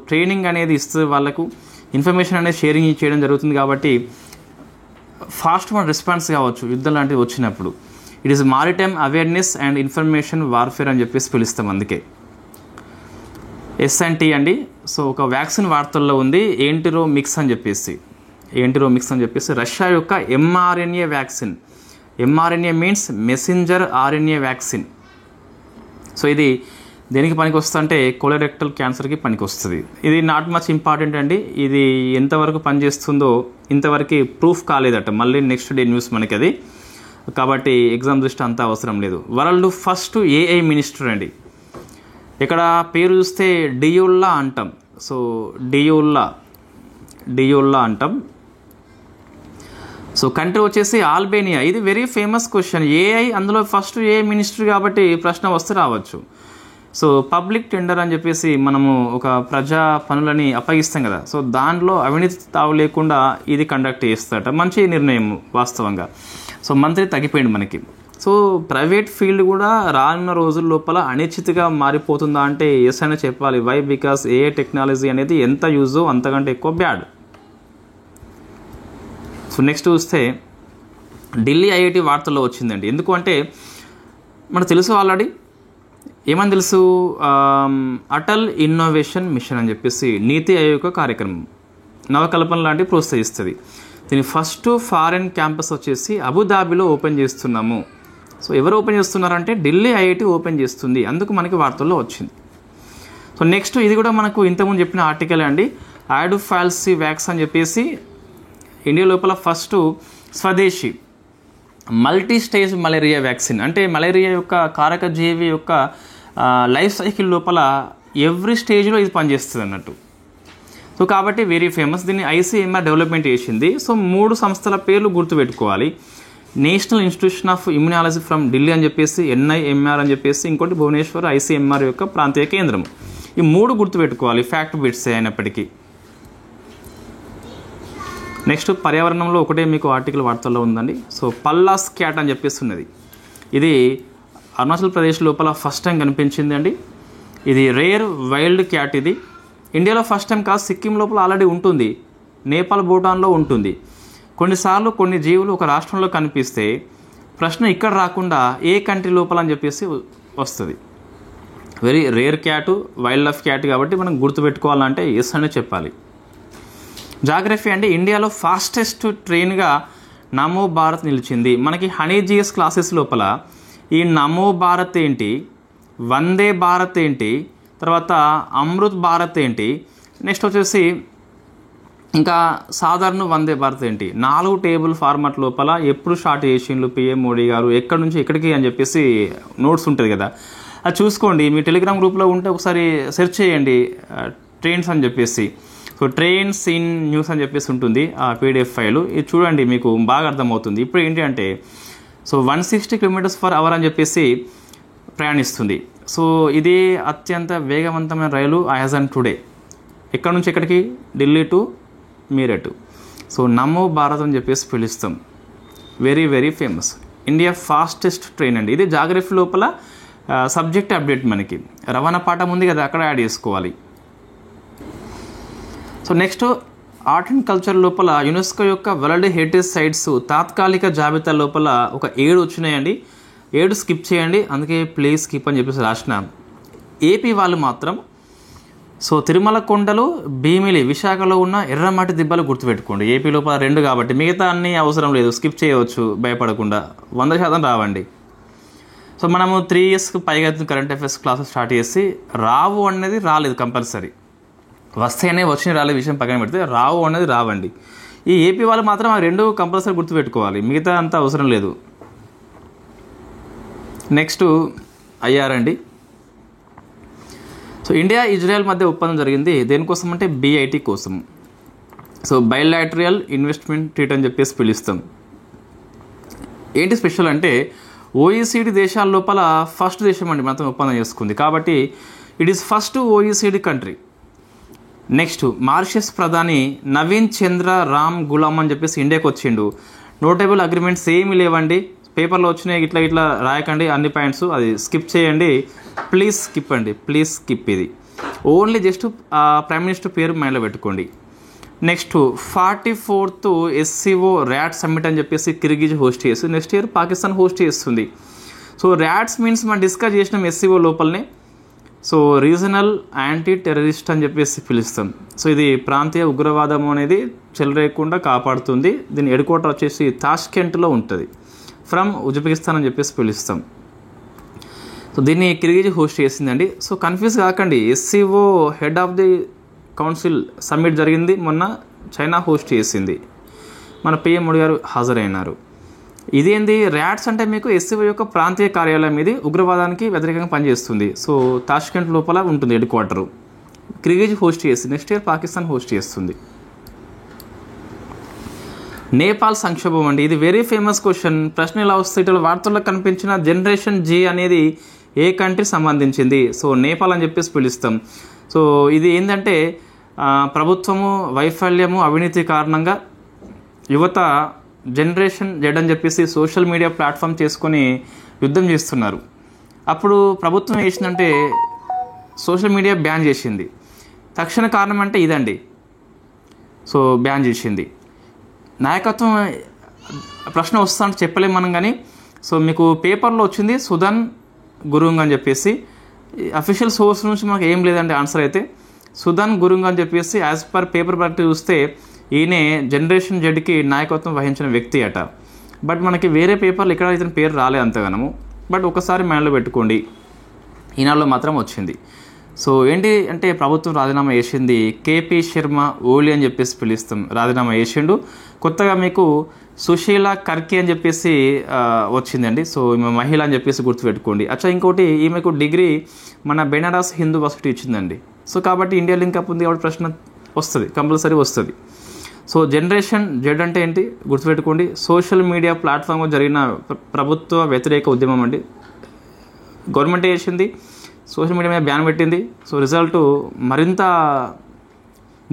ట్రైనింగ్ అనేది ఇస్తుంది, వాళ్ళకు ఇన్ఫర్మేషన్ అనేది షేరింగ్ చేయడం జరుగుతుంది కాబట్టి ఫాస్ట్ రెస్పాన్స్ కావచ్చు యుద్ధం లాంటివి వచ్చినప్పుడు. It is maritime awareness and information warfare అని చెప్పేసి పిలుస్తాం. అందుకే S&T అండి. ఒక వ్యాక్సిన్ వార్తల్లో ఉంది ఏంటిరోమిక్స్ అని చెప్పేసి రష్యా యొక్క mRNA vaccine. mRNA means messenger RNA vaccine. ఇది దేనికి పనికి వస్తుంది అంటే కోలోరెక్టల్ క్యాన్సర్కి పనికి వస్తుంది. ఇది నాట్ మచ్ ఇంపార్టెంట్ అండి. ఇది ఎంతవరకు పనిచేస్తుందో ఇంతవరకు ప్రూఫ్ కాలేదట. మళ్ళీ నెక్స్ట్ డే న్యూస్ మనకి అది, కాబట్టి ఎగ్జామ్ దృష్టి అంతా అవసరం లేదు. వరల్డ్ ఫస్ట్ AI మినిస్టర్ అండి. ఇక్కడ పేరు చూస్తే డియోల్లా అంటాం. డియోల్లా అంటాం. కంట్రీ వచ్చేసి ఆల్బేనియా. ఇది వెరీ ఫేమస్ క్వశ్చన్. AI అందులో ఫస్ట్ AI మినిస్టర్ కాబట్టి ప్రశ్న వస్తే రావచ్చు. పబ్లిక్ టెండర్ అని చెప్పేసి మనము ఒక ప్రజా పనులని అప్పగిస్తాం కదా, దాంట్లో అవినీతి తావు లేకుండా ఇది కండక్ట్ చేస్తారట. మంచి నిర్ణయం వాస్తవంగా. మంత్రి తగ్గిపోయింది మనకి. సో ప్రైవేట్ ఫీల్డ్ కూడా రానున్న రోజుల లోపల అనిశ్చితిగా మారిపోతుందా అంటే ఎస్ అని చెప్పాలి. వై? బికాస్ ఏఐ టెక్నాలజీ అనేది ఎంత యూజో అంతకంటే ఎక్కువ బ్యాడ్. సో నెక్స్ట్ చూస్తే ఢిల్లీ ఐఐటి వార్తల్లో వచ్చిందండి. ఎందుకు అంటే మనకు తెలుసు ఆల్రెడీ, ఏమని తెలుసు, అటల్ ఇన్నోవేషన్ మిషన్ అని చెప్పేసి నీతి ఆయోగ్ కార్యక్రమం నవకల్పన లాంటివి ప్రోత్సహిస్తుంది. దీని ఫస్ట్ ఫారెన్ క్యాంపస్ వచ్చేసి అబుదాబిలో ఓపెన్ చేస్తున్నాము. సో ఎవరు ఓపెన్ చేస్తున్నారంటే ఢిల్లీ ఐఐటి ఓపెన్ చేస్తుంది. అందుకు మనకి వార్తల్లో వచ్చింది. సో నెక్స్ట్ ఇది కూడా మనకు ఇంతకుముందు చెప్పిన ఆర్టికల్ అండి. ఆడోఫాల్సీ వ్యాక్స్ అని చెప్పేసి ఇండియా లోపల ఫస్ట్ స్వదేశీ మల్టీ స్టేజ్ మలేరియా వ్యాక్సిన్, అంటే మలేరియా యొక్క కారక జీవి యొక్క లైఫ్ సైకిల్ లోపల ఎవ్రీ స్టేజ్లో ఇది పనిచేస్తుంది అన్నట్టు. సో కాబట్టి వెరీ ఫేమస్. దీన్ని ఐసీఎంఆర్ డెవలప్మెంట్ చేసింది. సో 3 సంస్థల పేర్లు గుర్తుపెట్టుకోవాలి. National institution of immunology from Delhi అని చెప్పేసి ఎన్ఐఎంఆర్ అని చెప్పేసి, ఇంకోటి భువనేశ్వర్ ఐసీఎంఆర్ యొక్క ప్రాంతీయ కేంద్రం. ఈ 3 గుర్తుపెట్టుకోవాలి, ఫ్యాక్ట్ బిట్స్ అయినప్పటికీ. నెక్స్ట్ పర్యావరణంలో ఒకటే మీకు ఆర్టికల్ వార్తల్లో ఉందండి. సో పల్లాస్ క్యాట్ అని చెప్పేసి ఉన్నది. ఇది అరుణాచల్ ప్రదేశ్ లోపల ఫస్ట్ టైం కనిపించింది అండి. ఇది రేర్ వైల్డ్ క్యాట్. ఇది ఇండియాలో ఫస్ట్ టైం కాదు, సిక్కిం లోపల ఆల్రెడీ ఉంటుంది, నేపాల్ భూటాన్లో ఉంటుంది. కొన్నిసార్లు కొన్ని జీవులు ఒక రాష్ట్రంలో కనిపిస్తే ప్రశ్న ఇక్కడ రాకుండా ఏ కంట్రీ లోపల అని చెప్పేసి వస్తుంది. Very rare cat, wild life cat కాబట్టి మనం గుర్తుపెట్టుకోవాలంటే ఎస్ అనే చెప్పాలి. జాగ్రఫీ అంటే ఇండియాలో ఫాస్టెస్ట్ ట్రైన్గా నమో భారత్ నిలిచింది. మనకి హనీ జిఎస్ క్లాసెస్ లోపల ఈ నమో భారత్ ఏంటి, వందే భారత్ ఏంటి, తర్వాత అమృత్ భారత్ ఏంటి, నెక్స్ట్ వచ్చేసి ఇంకా సాధారణ వందే భారత్ ఏంటి, 4 టేబుల్ ఫార్మాట్ లోపల ఎప్పుడు స్టార్ట్ చేసిండ్రు పిఎం మోడీ గారు, ఎక్కడి నుంచి ఎక్కడికి అని చెప్పేసి నోట్స్ ఉంటుంది కదా, అది చూసుకోండి. మీ టెలిగ్రామ్ గ్రూప్లో ఉంటే ఒకసారి సెర్చ్ చేయండి ట్రైన్స్ అని చెప్పేసి. సో ట్రైన్స్ ఇన్ న్యూస్ అని చెప్పేసి ఉంటుంది ఆ పీడిఎఫ్ ఫైలు. ఇది చూడండి, మీకు బాగా అర్థమవుతుంది. ఇప్పుడు ఏంటి అంటే సో 160 km/h అని చెప్పేసి ప్రయాణిస్తుంది. సో ఇది అత్యంత వేగవంతమైన రైలు యాజ్ ఆన్ టుడే. ఎక్కడి నుంచి ఎక్కడికి, ఢిల్లీ టు మీరట్. సో నమో భారత్ అని చెప్పేసి పిలుస్తాం. Very very famous. India fastest train అండి. ఇది జాగ్రఫీ లోపల సబ్జెక్ట్ అప్డేట్. మనకి రవాణా పాఠం ఉంది కదా, అక్కడ యాడ్ చేసుకోవాలి. So next art and culture లోపల యునెస్కో యొక్క వరల్డ్ హెరిటేజ్ సైట్స్ తాత్కాలిక జాబితా లోపల ఒక 7 వచ్చినాయండి. 7 స్కిప్ చేయండి, అందుకే ప్లీజ్ స్కిప్ అని చెప్పేసి రాసిన. ఏపీ వాళ్ళు మాత్రం సో తిరుమల కొండలు, భీమిలి, విశాఖలో ఉన్న ఎర్రమట్టి దిబ్బలు గుర్తుపెట్టుకోండి. ఏపీ లోపల 2 కాబట్టి మిగతా అన్నీ అవసరం లేదు, స్కిప్ చేయవచ్చు భయపడకుండా. 100% రావండి. సో మనము 3 yearsకి పైగా కరెంట్ అఫైర్స్ క్లాసెస్ స్టార్ట్ చేసి రావు అనేది రాలేదు, కంపల్సరీ వస్తేనే వచ్చిన రాలేదు విషయం పక్కన పెడితే రావు అనేది రావండి. ఈ ఏపీ వాళ్ళు మాత్రం ఆ 2 కంపల్సరీ గుర్తుపెట్టుకోవాలి, మిగతా అంతా అవసరం లేదు. నెక్స్ట్ అయ్యారండి. సో ఇండియా ఇజ్రాయెల్ మధ్య ఒప్పందం జరిగింది. దేనికోసం అంటే BIT కోసం. సో బైలాటరల్ ఇన్వెస్ట్మెంట్ ట్రీట్ అని చెప్పేసి పిలుస్తాం. ఏంటి స్పెషల్ అంటే OECD దేశాల లోపల ఫస్ట్ దేశం అండి మనతో ఒప్పందం చేసుకుంది, కాబట్టి it is first OECD country. Next Mauritius ప్రధాని నవీన్ చంద్ర రామ్ గులాం అని చెప్పేసి ఇండియాకి వచ్చిండు. నోటబుల్ అగ్రిమెంట్స్ ఏమీ లేవండి, పేపర్లో వచ్చినాయి, ఇట్లా ఇట్లా రాయకండి అన్ని పాయింట్స్, అది స్కిప్ చేయండి, ప్లీజ్ స్కిప్ అండి, ప్లీజ్ స్కిప్. ఇది ఓన్లీ జస్ట్ ప్రైమ్ మినిస్టర్ పేరు మైండ్లో పెట్టుకోండి. Next 44th SCO rat summit అని చెప్పేసి కిర్గిజ్ హోస్ట్ చేస్తుంది. నెక్స్ట్ ఇయర్ పాకిస్తాన్ హోస్ట్ చేస్తుంది. సో ర్యాట్స్ మీన్స్ మనం డిస్కస్ చేసినాం SCO లోపలనే. సో రీజనల్ యాంటీ టెర్రరిస్ట్ అని చెప్పేసి పిలుస్తాం. సో ఇది ప్రాంతీయ ఉగ్రవాదం అనేది చెలరేయకుండా కాపాడుతుంది. దీని హెడ్ క్వార్టర్ వచ్చేసి తాష్కెంట్లో ఉంటుంది. ఫ్రమ్ ఉజ్బెకిస్తాన్ అని చెప్పేసి పిలుస్తాం. సో దీన్ని కిర్గిజ్ హోస్ట్ చేసిందండి. సో కన్ఫ్యూజ్ కాకండి, SCO head of the council summit జరిగింది మొన్న, చైనా హోస్ట్ చేసింది, మన పిఎం మోడీ గారు హాజరైనారు. ఇదేంది ర్యాట్స్ అంటే మీకు SCO యొక్క ప్రాంతీయ కార్యాలయం, ఇది ఉగ్రవాదానికి వ్యతిరేకంగా పనిచేస్తుంది. సో తాష్కెంట్ లోపల ఉంటుంది హెడ్ క్వార్టరు. కిర్గిజ్ హోస్ట్ చేసి నెక్స్ట్ ఇయర్ పాకిస్తాన్ హోస్ట్ చేస్తుంది. నేపాల్ సంక్షోభం అండి, ఇది వెరీ ఫేమస్ క్వశ్చన్. ప్రశ్న ఇలా వస్తే ఇట్లా వార్తల్లో కనిపించిన జనరేషన్ G అనేది ఏ కంట్రీ సంబంధించింది? సో నేపాల్ అని చెప్పేసి పిలుస్తాం. సో ఇది ఏంటంటే ప్రభుత్వము వైఫల్యము, అవినీతి కారణంగా యువత జనరేషన్ జెడ్ అని చెప్పేసి సోషల్ మీడియా ప్లాట్ఫామ్ చేసుకొని యుద్ధం చేస్తున్నారు. అప్పుడు ప్రభుత్వం చేసిందంటే సోషల్ మీడియా బ్యాన్ చేసింది. తక్షణ కారణం అంటే ఇదండి. సో బ్యాన్ చేసింది. నాయకత్వం ప్రశ్న వస్తుందంటే చెప్పలేము మనం, కానీ సో మీకు పేపర్లో వచ్చింది సుధన్ గురుంగ్ అని చెప్పేసి. అఫీషియల్ సోర్స్ నుంచి మనకు ఏం లేదండి ఆన్సర్ అయితే. సుధన్ గురుంగ్ అని చెప్పేసి యాజ్ పర్ పేపర్ బట్టి చూస్తే ఈయనే జనరేషన్ జెడ్కి నాయకత్వం వహించిన వ్యక్తి అట. బట్ మనకి వేరే పేపర్లు ఇక్కడ ఇతని పేరు రాలేదు అంతగానము. బట్ ఒకసారి మైండ్లో పెట్టుకోండి, ఈనాడులో మాత్రం వచ్చింది. సో ఏంటి అంటే ప్రభుత్వం రాజీనామా చేసింది. కేపీ శర్మ ఓలీ అని చెప్పేసి పిలుస్తాం, రాజీనామా చేసిండు. కొత్తగా మీకు సుశీల కర్కి అని చెప్పేసి వచ్చిందండి. సో ఈమె మహిళ అని చెప్పేసి గుర్తుపెట్టుకోండి. అచ్చా ఇంకోటి, ఈమెకు డిగ్రీ మన బెనారస్ హిందూ యూనివర్సిటీ ఇచ్చిందండి. సో కాబట్టి ఇండియా లింక్ అప్ ఉంది కాబట్టి ప్రశ్న వస్తుంది, కంపల్సరీ వస్తుంది. సో జనరేషన్ జెడ్ అంటే ఏంటి గుర్తుపెట్టుకోండి. సోషల్ మీడియా ప్లాట్ఫామ్లో జరిగిన ప్రభుత్వ వ్యతిరేక ఉద్యమం అండి. గవర్నమెంట్ చేసింది, సోషల్ మీడియా మీద బ్యాన్ పెట్టింది. సో రిజల్ట్ మరింత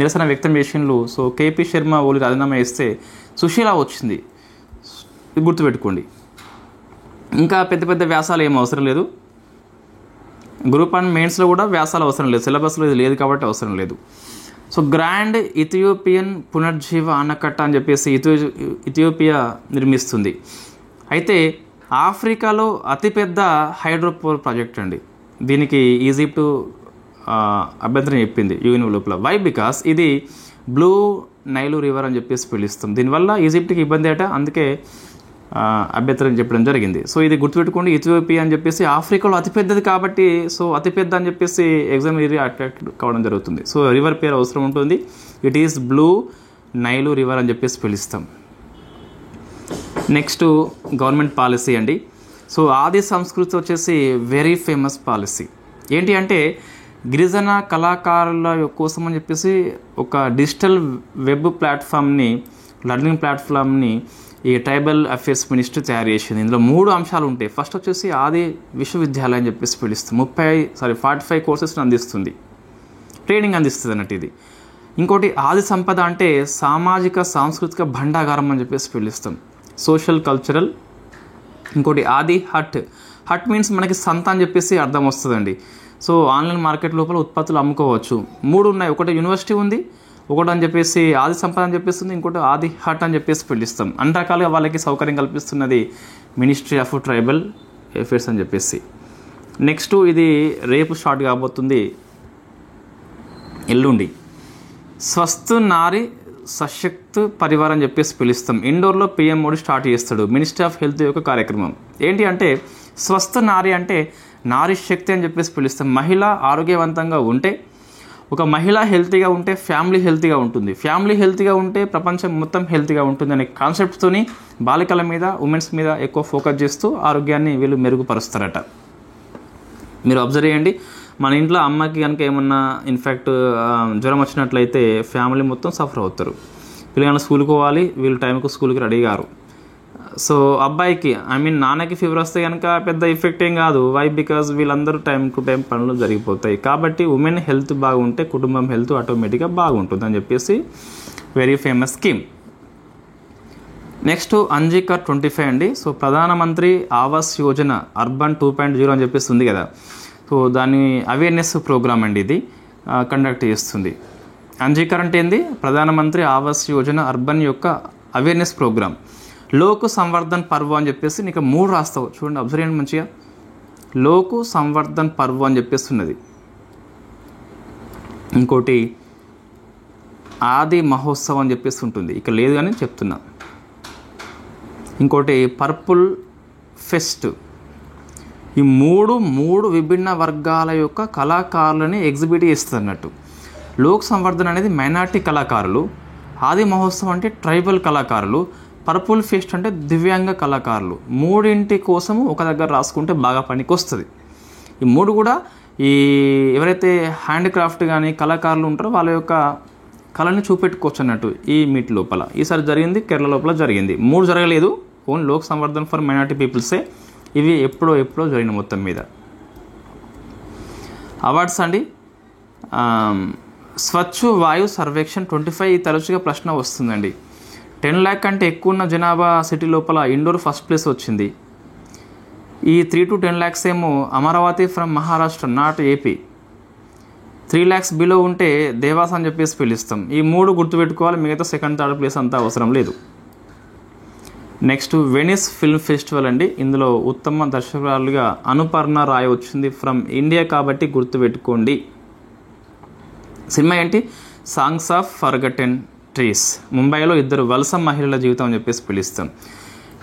నిరసన వ్యక్తం చేసిండ్రు. సో కేపీ శర్మ ఓలీ రాజీనామా చేస్తే సుశీల వచ్చింది, గుర్తుపెట్టుకోండి. ఇంకా పెద్ద పెద్ద వ్యాసాలు ఏం అవసరం లేదు. గ్రూప్ అండ్ మెయిన్స్లో కూడా వ్యాసాలు అవసరం లేదు, సిలబస్లో ఇది లేదు కాబట్టి అవసరం లేదు. సో గ్రాండ్ ఇథియోపియన్ పునర్జీవ ఆనకట్ట అని చెప్పేసి ఇథియోపియా నిర్మిస్తుంది. అయితే ఆఫ్రికాలో అతిపెద్ద హైడ్రోపవర్ ప్రాజెక్ట్ అండి. దీనికి ఈజిప్టు అభ్యంతరం చెప్పింది యూఎన్ లోపల. వై? బికాస్ ఇది బ్లూ నైలు రివర్ అని చెప్పేసి పిలుస్తాం. దీనివల్ల ఈజిప్ట్కి ఇబ్బంది అట, అందుకే అభ్యంతరం చెప్పడం జరిగింది. సో ఇది గుర్తుపెట్టుకోండి. ఇథియోపియా అని చెప్పేసి ఆఫ్రికాలో అతిపెద్దది కాబట్టి సో అతిపెద్ద అని చెప్పేసి ఎగ్జామ్ ఏరియా అట్రాక్ట్ కావడం జరుగుతుంది. సో రివర్ పేరు అవసరం ఉంటుంది. It is blue Nile river అని చెప్పేసి పిలుస్తాం. నెక్స్ట్ గవర్నమెంట్ పాలసీ అండి. సో ఆది సంస్కృతి వచ్చేసి వెరీ ఫేమస్ పాలసీ. ఏంటి అంటే గిరిజన కళాకారుల కోసం అని చెప్పేసి ఒక డిజిటల్ వెబ్ ప్లాట్ఫామ్ని, లర్నింగ్ ప్లాట్ఫామ్ని ఈ ట్రైబల్ అఫేర్స్ మినిస్ట్రీ తయారు చేసింది. ఇందులో 3 అంశాలు ఉంటాయి. ఫస్ట్ వచ్చేసి ఆది విశ్వవిద్యాలయం అని చెప్పేసి పిలుస్తుంది. 45 కోర్సెస్ని అందిస్తుంది, ట్రైనింగ్ అందిస్తుంది అన్నట్టు ఇది. ఇంకోటి ఆది సంపద అంటే సామాజిక సాంస్కృతిక భండాగారం అని చెప్పేసి పిలుస్తాం, సోషల్ కల్చరల్. ఇంకోటి ఆది హట్ మీన్స్ మనకి సంత అని చెప్పేసి అర్థం వస్తుందండి. సో ఆన్లైన్ మార్కెట్ లోపల ఉత్పత్తులు అమ్ముకోవచ్చు. 3 ఉన్నాయి. ఒకటి యూనివర్సిటీ ఉంది, ఒకటి అని చెప్పేసి ఆది సంపద అని చెప్పేస్తుంది, ఇంకోటి ఆది హట్ అని చెప్పేసి పిలుస్తాం. అన్ని రకాలుగా వాళ్ళకి సౌకర్యం కల్పిస్తున్నది మినిస్ట్రీ ఆఫ్ ట్రైబల్ అఫేర్స్ అని చెప్పేసి. నెక్స్ట్ ఇది రేపు స్టార్ట్ కాబోతుంది, ఎల్లుండి. స్వస్థ్ నారి సశక్త్ పరివార్ అని చెప్పేసి పిలుస్తాం. ఇండోర్లో పిఎం మోడీ స్టార్ట్ చేస్తాడు, మినిస్ట్రీ ఆఫ్ హెల్త్ యొక్క కార్యక్రమం. ఏంటి అంటే స్వస్థ నారి అంటే నారీ శక్తి అని చెప్పేసి పిలుస్తాం. మహిళ ఆరోగ్యవంతంగా ఉంటే, ఒక మహిళ హెల్తీగా ఉంటే ఫ్యామిలీ హెల్తీగా ఉంటుంది, ఫ్యామిలీ హెల్తీగా ఉంటే ప్రపంచం మొత్తం హెల్తీగా ఉంటుంది అనే కాన్సెప్ట్తోని బాలికల మీద, ఉమెన్స్ మీద ఎక్కువ ఫోకస్ చేస్తూ ఆరోగ్యాన్ని వీళ్ళు మెరుగుపరుస్తారట. మీరు అబ్జర్వ్ చేయండి, మన ఇంట్లో అమ్మకి కనుక ఏమన్నా ఇన్ఫ్యాక్ట్ జ్వరం వచ్చినట్లయితే ఫ్యామిలీ మొత్తం సఫర్ అవుతారు. పిల్లలు స్కూల్కి పోవాలి, వీళ్ళు టైంకు స్కూల్కి రెడీ కారు. సో అబ్బాయికి నాన్నకి ఫీవర్ వస్తే కనుక పెద్ద ఎఫెక్ట్ ఏం కాదు. వై? బికాజ్ వీళ్ళందరూ టైం టు టైం పనులు జరిగిపోతాయి. కాబట్టి ఉమెన్ హెల్త్ బాగుంటే కుటుంబం హెల్త్ ఆటోమేటిక్గా బాగుంటుంది అని చెప్పేసి వెరీ ఫేమస్ స్కీమ్. నెక్స్ట్ అంజీకర్ 25 అండి. సో ప్రధానమంత్రి ఆవాస్ యోజన అర్బన్ 2.0 అని చెప్పేసి ఉంది కదా. సో దాని అవేర్నెస్ ప్రోగ్రామ్ అండి, ఇది కండక్ట్ చేస్తుంది. అంజీకర్ అంటే ఏంది? ప్రధానమంత్రి ఆవాస్ యోజన అర్బన్ యొక్క అవేర్నెస్ ప్రోగ్రామ్. లోకు సంవర్ధన్ పర్వ అని చెప్పేసి నీకు 3 రాస్తావు, చూడండి, అబ్జర్వ్ చేయండి మంచిగా. లోకు సంవర్ధన్ పర్వ అని చెప్పేసి ఉన్నది. ఇంకోటి ఆది మహోత్సవం అని చెప్పేసి ఉంటుంది, ఇక లేదు కానీ చెప్తున్నా. ఇంకోటి పర్పుల్ ఫెస్ట్. ఈ మూడు విభిన్న వర్గాల యొక్క కళాకారులని ఎగ్జిబిట్ చేస్తుంది అన్నట్టు. లోక్ సంవర్ధన్ అనేది మైనార్టీ కళాకారులు, ఆది మహోత్సవం అంటే ట్రైబల్ కళాకారులు, పర్పుల్ ఫెస్ట్ అంటే దివ్యాంగ కళాకారులు. 3 కోసము ఒక దగ్గర రాసుకుంటే బాగా పనికి వస్తుంది. ఈ 3 కూడా ఈ ఎవరైతే హ్యాండ్క్రాఫ్ట్ కానీ కళాకారులు ఉంటారో వాళ్ళ యొక్క కళని చూపెట్టుకోవచ్చు అన్నట్టు ఈ మీట్ లోపల. ఈసారి జరిగింది కేరళ లోపల జరిగింది. 3 జరగలేదు, only Lok Samvardhan for minority పీపుల్సే. ఇవి ఎప్పుడో జరిగిన మొత్తం మీద. అవార్డ్స్ అండి. స్వచ్ఛ వాయు సర్వేక్షణ్ 25 తరచుగా ప్రశ్న వస్తుందండి. 10 lakh కంటే ఎక్కువ ఉన్న జనాభా సిటీ లోపల ఇండోర్ ఫస్ట్ ప్లేస్ వచ్చింది. ఈ 3 to 10 lakhs ఏమో Amaravati from Maharashtra, not AP. 3 lakhs below ఉంటే దేవాస్ అని చెప్పేసి పిలుస్తాం. ఈ 3 గుర్తుపెట్టుకోవాలి, మిగతా సెకండ్ థర్డ్ ప్లేస్ అంతా అవసరం లేదు. నెక్స్ట్ వెనిస్ ఫిల్మ్ ఫెస్టివల్ అండి. ఇందులో ఉత్తమ దర్శకురాలుగా అనుపర్ణ రాయ్ వచ్చింది ఫ్రమ్ ఇండియా కాబట్టి గుర్తుపెట్టుకోండి. సినిమా ఏంటి? Songs of ఫర్గటెన్ trees. ముంబైలో 2 వలస మహిళల జీవితం అని చెప్పేసి పిలుస్తాం.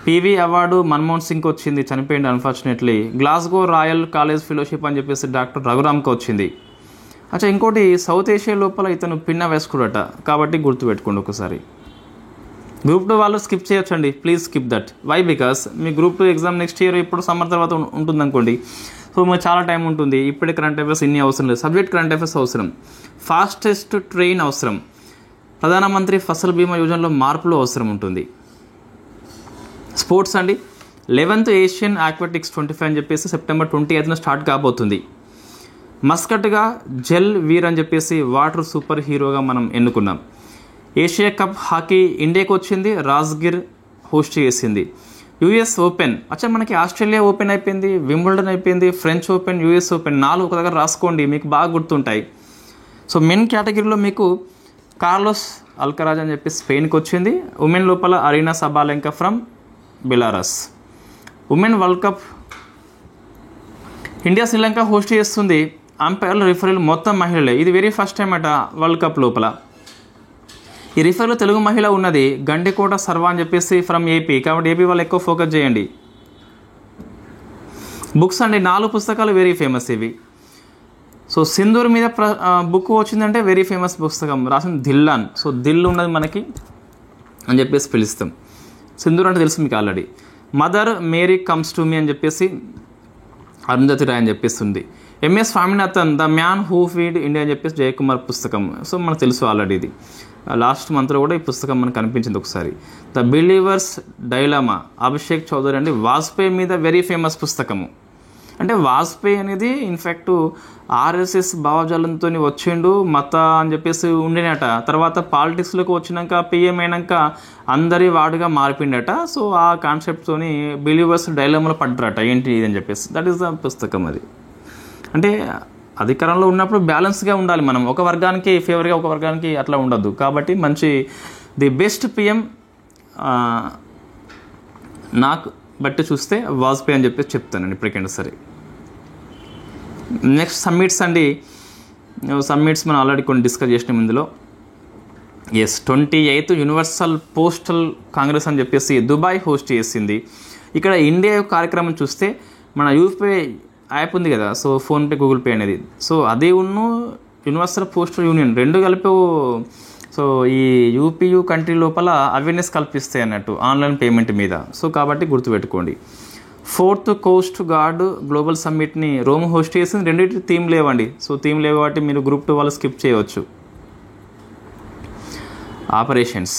పీవీ అవార్డు మన్మోహన్ సింగ్కి వచ్చింది, చనిపోయింది unfortunately. Glasgow royal college fellowship అని చెప్పేసి డాక్టర్ రఘురామ్కి వచ్చింది. అచ్చా, ఇంకోటి సౌత్ ఏషియా లోపల ఇతను పిన్న వేసుకుడట కాబట్టి గుర్తుపెట్టుకోండి ఒకసారి. గ్రూప్ 2 వాళ్ళు స్కిప్ చేయొచ్చండి, please skip that. Why? Because మీ గ్రూప్ 2 ఎగ్జామ్ నెక్స్ట్ ఇయర్ ఇప్పుడు సమ్మర్ తర్వాత ఉంటుంది అనుకోండి. సో మీకు చాలా టైం ఉంటుంది. ఇప్పుడే కరెంట్ అఫైర్స్ ఇన్ని అవసరం లేదు. సబ్జెక్ట్ కరెంట్ అఫైర్స్ అవసరం, ఫాస్టెస్ట్ ట్రైన్ అవసరం, ప్రధానమంత్రి ఫసల్ బీమా యోజనలో మార్పులు అవసరం ఉంటుంది. స్పోర్ట్స్ అండి. 11th ఏషియన్ ఆక్వాటిక్స్ 25 అని చెప్పేసి September 28న స్టార్ట్ కాబోతుంది. మస్కట్గా జెల్ వీర్ అని చెప్పేసి వాటర్ సూపర్ హీరోగా మనం ఎన్నుకున్నాం. ఏషియా కప్ హాకీ ఇండియాకి వచ్చింది, రాజ్గిర్ హోస్ట్ చేసింది. యూఎస్ ఓపెన్, అచ్చా మనకి ఆస్ట్రేలియా ఓపెన్ అయిపోయింది, వింబుల్డన్ అయిపోయింది, ఫ్రెంచ్ ఓపెన్, యూఎస్ ఓపెన్ 4 ఒక దగ్గర రాసుకోండి, మీకు బాగా గుర్తుంటాయి. సో మెన్ కేటగిరీలో మీకు కార్లోస్ అల్కరాజ్ అని చెప్పి స్పెయిన్కి వచ్చింది. ఉమెన్ లోపల Arena Sabalenka from Belarus. Women world cup India Sri Lanka host చేస్తుంది. అంపైర్లు రిఫరీలు మొత్తం మహిళలే. ఇది వెరీ ఫస్ట్ టైం అట వరల్డ్ కప్ లోపల. ఈ రిఫరీలో తెలుగు మహిళ ఉన్నది, గండికోట సర్వా అని చెప్పేసి ఫ్రమ్ ఏపీ, కాబట్టి ఏపీ వాళ్ళు ఎక్కువ ఫోకస్ చేయండి. బుక్స్ అండి, 4 పుస్తకాలు వెరీ ఫేమస్ ఇవి. సో సింధూర్ మీద బుక్ వచ్చిందంటే వెరీ ఫేమస్ పుస్తకం, రాసింది దిల్లాన్. సో దిల్ ఉన్నది మనకి అని చెప్పేసి పిలుస్తాం. సింధూర్ అంటే తెలుసు మీకు already. Mother Mary comes to me అని చెప్పేసి అరుంధతి రాయ్ అని చెప్పేస్తుంది. MS Swaminathan the man who feed India అని చెప్పేసి జయకుమార్ పుస్తకం. సో మనకు తెలుసు ఆల్రెడీ. ఇది లాస్ట్ మంత్లో కూడా ఈ పుస్తకం మనకు కనిపించింది ఒకసారి. The believers dilemma Abhishek Choudhary అండి, వాజ్పేయి మీద వెరీ ఫేమస్ పుస్తకము. అంటే వాజ్పేయి అనేది ఇన్ఫ్యాక్ట్ ఆర్ఎస్ఎస్ భావజాలంతో వచ్చిండు, మత అని చెప్పేసి ఉండినట. తర్వాత పాలిటిక్స్లోకి వచ్చినాక పిఎం అయినాక అందరి వాడుగా మారిపోయిండట. సో ఆ కాన్సెప్ట్తోని బిలీవర్స్ డైలమాలో పడ్డారట, ఏంటి ఇది అని చెప్పేసి. దట్ ఈస్ ద పుస్తకం. అది అంటే అధికారంలో ఉన్నప్పుడు బ్యాలెన్స్గా ఉండాలి మనం, ఒక వర్గానికి ఫేవర్గా ఒక వర్గానికి అట్లా ఉండద్దు. కాబట్టి మంచి ది బెస్ట్ పిఎం నాకు బట్టి చూస్తే వాజ్పేయి అని చెప్పేసి చెప్తానండి ఇప్పటికైనా సరే. నెక్స్ట్ సమ్మిట్స్ అండి. సమ్మిట్స్ మనం ఆల్రెడీ కొన్ని డిస్కస్ చేసినాం ఇందులో. 28th యూనివర్సల్ పోస్టల్ కాంగ్రెస్ అని చెప్పేసి దుబాయ్ హోస్ట్ చేసింది. ఇక్కడ ఇండియా యొక్క కార్యక్రమం చూస్తే మన యూపీఐ యాప్ ఉంది కదా, సో ఫోన్పే, గూగుల్ పే అనేది. సో అది ఉన్ను యూనివర్సల్ పోస్టల్ యూనియన్ 2 కలిపి సో ఈ యూపీయూ కంట్రీ లోపల అవేర్నెస్ కల్పిస్తాయి అన్నట్టు ఆన్లైన్ పేమెంట్ మీద. సో కాబట్టి గుర్తుపెట్టుకోండి. 4th కోస్ట్ గార్డ్ గ్లోబల్ సమ్మిట్ని రోమ్ హోస్ట్ చేసింది. 2 థీమ్ లేవండి. సో థీమ్ లేవు కాబట్టి మీరు గ్రూప్ 2 వాళ్ళు స్కిప్ చేయవచ్చు. ఆపరేషన్స్.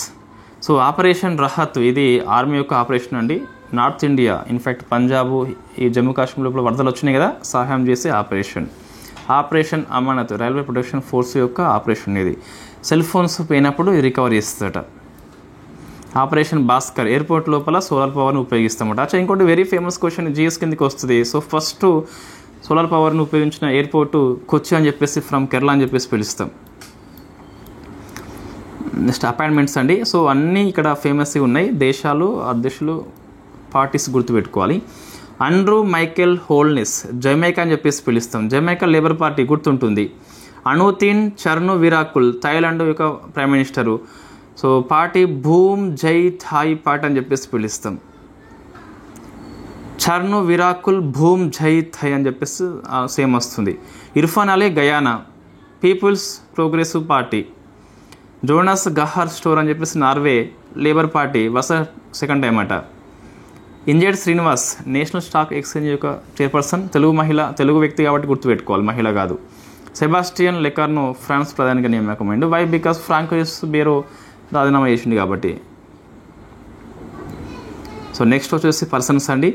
సో ఆపరేషన్ రహత్ ఇది ఆర్మీ యొక్క ఆపరేషన్ అండి. నార్త్ ఇండియా ఇన్ఫ్యాక్ట్ పంజాబ్, ఈ జమ్మూ కాశ్మీర్ లోపల వరదలు వచ్చినాయి కదా, సహాయం చేసే ఆపరేషన్. ఆపరేషన్ అమానత్ రైల్వే ప్రొటెక్షన్ ఫోర్స్ యొక్క ఆపరేషన్ ఇది. సెల్ ఫోన్స్ పోయినప్పుడు ఇది రికవర్ చేస్తుందట. ఆపరేషన్ భాస్కర్ ఎయిర్పోర్ట్ లోపల సోలార్ పవర్ని ఉపయోగిస్తామట. అచ్చా, ఇంకోటి వెరీ ఫేమస్ క్వశ్చన్ జిఎస్ కిందకి వస్తుంది. సో ఫస్ట్ సోలార్ పవర్ని ఉపయోగించిన ఎయిర్పోర్టు కొచ్చి అని చెప్పేసి ఫ్రమ్ కేరళ అని చెప్పేసి పిలుస్తాం. నెక్స్ట్ అపాయింట్మెంట్స్ అండి. సో అన్నీ ఇక్కడ ఫేమస్గా ఉన్నాయి. దేశాలు, అధ్యక్షులు, పార్టీస్ గుర్తుపెట్టుకోవాలి. అండ్రూ మైకెల్ హోల్నెస్ జమైకా అని చెప్పేసి పిలుస్తాం. జమైకా లేబర్ పార్టీ గుర్తుంటుంది. అనుతీన్ చర్ను విరాకుల్ థాయిలాండ్ యొక్క prime minister. So party boom జై థాయ్ పార్టీ అని చెప్పేసి పిలుస్తాం. చర్ను విరాకుల్ భూమ్ జై థాయ్ అని చెప్పేసి సేమ్ వస్తుంది. Irfan Ali Guyana people's progressive party. Jonas Gahr Store అని చెప్పేసి నార్వే లేబర్ పార్టీ వరుస సెకండ్ టైం అట. Injeti Srinivas national stock exchange యొక్క చైర్పర్సన్, తెలుగు మహిళ, తెలుగు వ్యక్తి కాబట్టి గుర్తుపెట్టుకోవాలి, మహిళ కాదు. సెబాస్టియన్ లెకార్నో ఫ్రాన్స్ ప్రధానిగా నియామకమైండు. వై? బికాస్ ఫ్రాంకోయిస్ బేరో రాజీనామా చేసింది కాబట్టి. సో నెక్స్ట్ వచ్చేసి పర్సన్స్ అండి.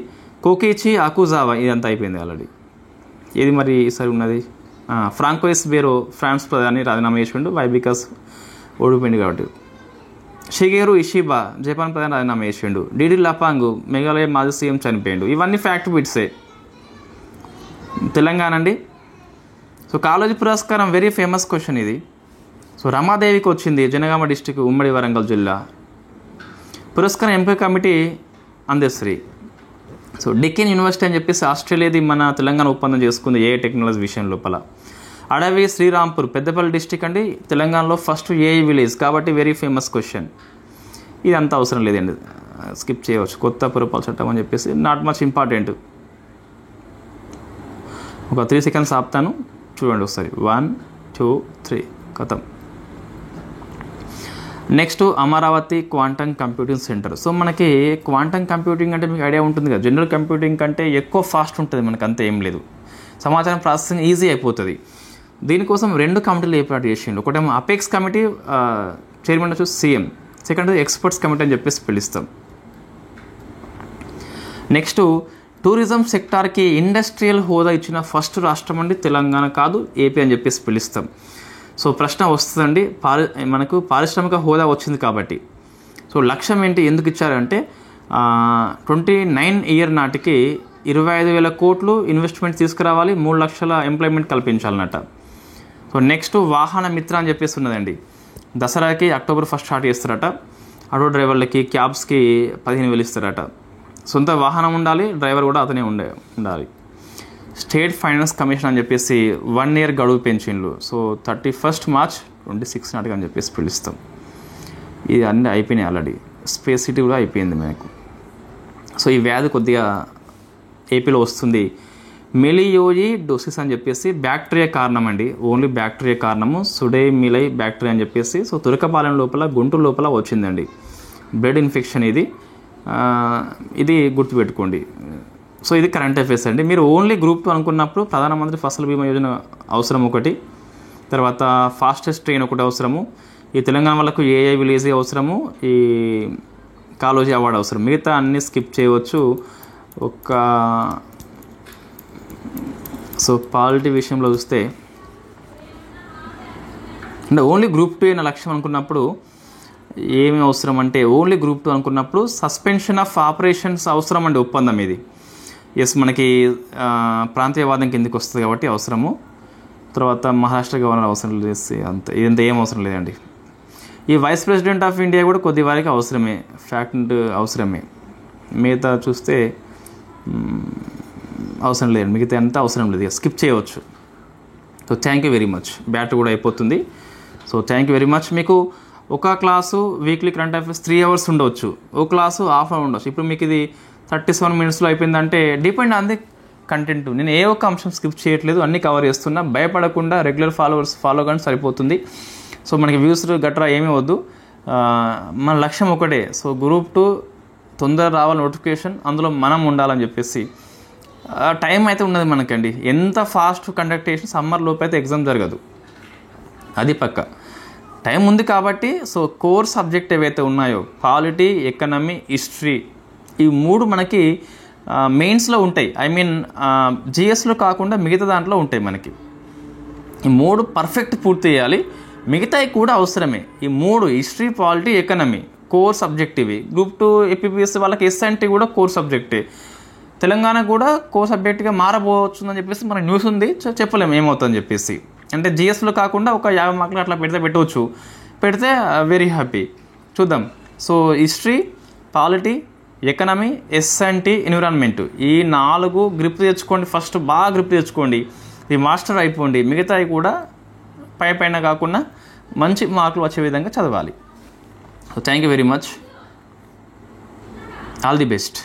కోకిచి అకుజావా ఇదంతా అయిపోయింది ఆల్రెడీ. ఏది మరి ఈసారి ఉన్నది? ఫ్రాంకోయిస్ బేరో ఫ్రాన్స్ ప్రధాని రాజీనామా చేసిండు. వై? బికాస్ ఓడిపోయింది కాబట్టి. షిగేరు ఇషిబా జపాన్ ప్రధాని రాజీనామా చేసిండు. డిడి లపాంగ్ మేఘాలయ మాజీ సీఎం చనిపోయిండు. ఇవన్నీ ఫ్యాక్ట్ బిట్సే. తెలంగాణ అండి. సో కాలేజీ పురస్కారం వెరీ ఫేమస్ క్వశ్చన్ ఇది. సో రమాదేవికి వచ్చింది, జనగామ డిస్టిక్, ఉమ్మడి వరంగల్ జిల్లా. పురస్కారం MP committee Andasri. So Deccan university అని చెప్పేసి ఆస్ట్రేలియాది మన తెలంగాణ ఒప్పందం చేసుకుంది ఏఐ టెక్నాలజీ విషయం లోపల. అడవి శ్రీరాంపూర్ పెద్దపల్లి డిస్టిక్ అండి, తెలంగాణలో ఫస్ట్ ఏఐ విలేజ్ కాబట్టి వెరీ ఫేమస్ క్వశ్చన్. ఇది అంత అవసరం లేదండి, స్కిప్ చేయవచ్చు. కొత్త పురపాలక చట్టం అని చెప్పేసి నాట్ మచ్ ఇంపార్టెంట్. ఒక 3 seconds ఆపుతాను, చూడండి ఒకసారి. 1 2 3 కథం. Next Amaravati quantum computing centre. So మనకి క్వాంటమ్ కంప్యూటింగ్ అంటే మీకు ఐడియా ఉంటుంది కదా, జనరల్ కంప్యూటింగ్ కంటే ఎక్కువ ఫాస్ట్ ఉంటుంది, మనకు అంత ఏం లేదు, సమాచారం ప్రాసెసింగ్ ఈజీ అయిపోతుంది. దీనికోసం 2 కమిటీలు ఏర్పాటు చేసిండు. ఒకటేమో అపెక్స్ కమిటీ, చైర్మన్ వచ్చి సీఎం, సెకండ్ ఎక్స్పర్ట్స్ కమిటీ అని చెప్పేసి పిలుస్తాం. నెక్స్ట్ టూరిజం సెక్టార్కి ఇండస్ట్రియల్ హోదా ఇచ్చిన ఫస్ట్ రాష్ట్రం అండి తెలంగాణ, కాదు ఏపీ అని చెప్పేసి పిలుస్తాం. సో ప్రశ్న వస్తుందండి, మనకు పారిశ్రామిక హోదా వచ్చింది కాబట్టి. సో లక్ష్యం ఏంటి, ఎందుకు ఇచ్చారంటే 29 year నాటికి 25,000 కోట్లు ఇన్వెస్ట్మెంట్ తీసుకురావాలి, 3 లక్షల ఎంప్లాయ్మెంట్ కల్పించాలన్నట. సో నెక్స్ట్ వాహన మిత్ర అని చెప్పేసి ఉన్నదండి. దసరాకి October 1 స్టార్ట్ చేస్తారట. ఆటో డ్రైవర్లకి, క్యాబ్స్కి 15,000 ఇస్తారట. సొంత వాహనం ఉండాలి, డ్రైవర్ కూడా అతనే ఉండాలి. స్టేట్ ఫైనాన్స్ కమిషన్ అని చెప్పేసి 1 year గడువు పెంచిండ్లు. సో 31st March 26 నాటికి అని చెప్పేసి పిలుస్తాం. ఇది అన్నీ అయిపోయినాయి ఆల్రెడీ. స్పేస్ సిటీ కూడా అయిపోయింది మనకు. సో ఈ వ్యాధి కొద్దిగా ఏపీలో వస్తుంది. మెలియోయి డోసిస్ అని చెప్పేసి బ్యాక్టీరియా కారణం అండి, ఓన్లీ బ్యాక్టీరియా కారణము, సుడేమిలై బ్యాక్టీరియా అని చెప్పేసి. సో తురకపాలెం లోపల, గుంటూరు లోపల వచ్చిందండి. బ్లడ్ ఇన్ఫెక్షన్ ఇది గుర్తుపెట్టుకోండి. సో ఇది కరెంట్ అఫైర్స్ అండి. మీరు ఓన్లీ Group 2 అనుకున్నప్పుడు ప్రధానమంత్రి ఫసల్ బీమా యోజన అవసరం ఒకటి, తర్వాత ఫాస్టెస్ట్ ట్రైన్ ఒకటి అవసరము, ఈ తెలంగాణ వాళ్ళకు ఏఐ విలేజ్ అవసరము, ఈ కాలోజీ అవార్డు అవసరం. మిగతా అన్నీ స్కిప్ చేయవచ్చు. సో పాలిటీ విషయంలో చూస్తే అంటే ఓన్లీ Group 2 అయిన లక్ష్యం అనుకున్నప్పుడు ఏమి అవసరం అంటే, ఓన్లీ Group 2 అనుకున్నప్పుడు సస్పెన్షన్ ఆఫ్ ఆపరేషన్స్ అవసరం అండి, ఒప్పందం ఇది. ఎస్, మనకి ప్రాంతీయవాదం కిందకి వస్తుంది కాబట్టి అవసరము. తర్వాత మహారాష్ట్ర గవర్నర్ అవసరం లేదు, ఇదంతా ఏం అవసరం లేదండి. ఈ వైస్ ప్రెసిడెంట్ ఆఫ్ ఇండియా కూడా కొద్ది వారికి అవసరమే, ఫ్యాక్ట్ అవసరమే. మిగతా చూస్తే అవసరం లేదు, మిగతా అంతా అవసరం లేదు, స్కిప్ చేయవచ్చు. So thank you very much. Battery కూడా అయిపోతుంది. So thank you very much. మీకు ఒక class weekly current affairs 3 hours ఉండవచ్చు, ఒక క్లాసు ½ hour ఉండవచ్చు. ఇప్పుడు మీకు ఇది 37 minutesలో అయిపోయిందంటే డిపెండ్ ఆన్ ది కంటెంట్. నేను ఏ ఒక్క అంశం స్కిప్ చేయట్లేదు, అన్నీ కవర్ చేస్తున్నా. భయపడకుండా రెగ్యులర్ ఫాలో కానీ సరిపోతుంది. సో మనకి వ్యూస్ గట్రా ఏమీ వద్దు, మన లక్ష్యం ఒకటే. సో Group 2 తొందర రావాలి నోటిఫికేషన్, అందులో మనం ఉండాలని చెప్పేసి. టైం అయితే ఉన్నది మనకండి, ఎంత ఫాస్ట్ కండక్ట్ చేసి సమ్మర్ లోపు అయితే ఎగ్జామ్ జరగదు, అది పక్క. టైం ఉంది కాబట్టి. సో కోర్ సబ్జెక్ట్ ఏవైతే ఉన్నాయో పాలిటీ, ఎకనమీ, హిస్టరీ, ఈ 3 మనకి మెయిన్స్లో ఉంటాయి. ఐ మీన్ జిఎస్లో కాకుండా మిగతా దాంట్లో ఉంటాయి మనకి. ఈ 3 పర్ఫెక్ట్ పూర్తి చేయాలి, మిగతాయి కూడా అవసరమే. ఈ 3 history, polity, economy core subject ఇవి. Group 2 ఏపీపీఎస్సీ వాళ్ళకి ఎస్ఎన్టీ కూడా కోర్ సబ్జెక్టే. తెలంగాణ కూడా కోర్ సబ్జెక్ట్గా మారబోతుందని చెప్పేసి మన న్యూస్ ఉంది, చెప్పలేము ఏమవుతుందని చెప్పేసి. అంటే జిఎస్లో కాకుండా ఒక 50 మార్కులు అట్లా పెట్టవచ్చు, పెడితే వెరీ హ్యాపీ. చూద్దాం. So history, polity, economy, SNT, environment, ఈ 4 గ్రిప్ తెచ్చుకోండి. ఫస్ట్ బాగా గ్రిప్ తెచ్చుకోండి, ఇది మాస్టర్ అయిపోండి. మిగతాయి కూడా పైన కాకుండా మంచి మార్కులు వచ్చే విధంగా చదవాలి. So thank you very much. All the best.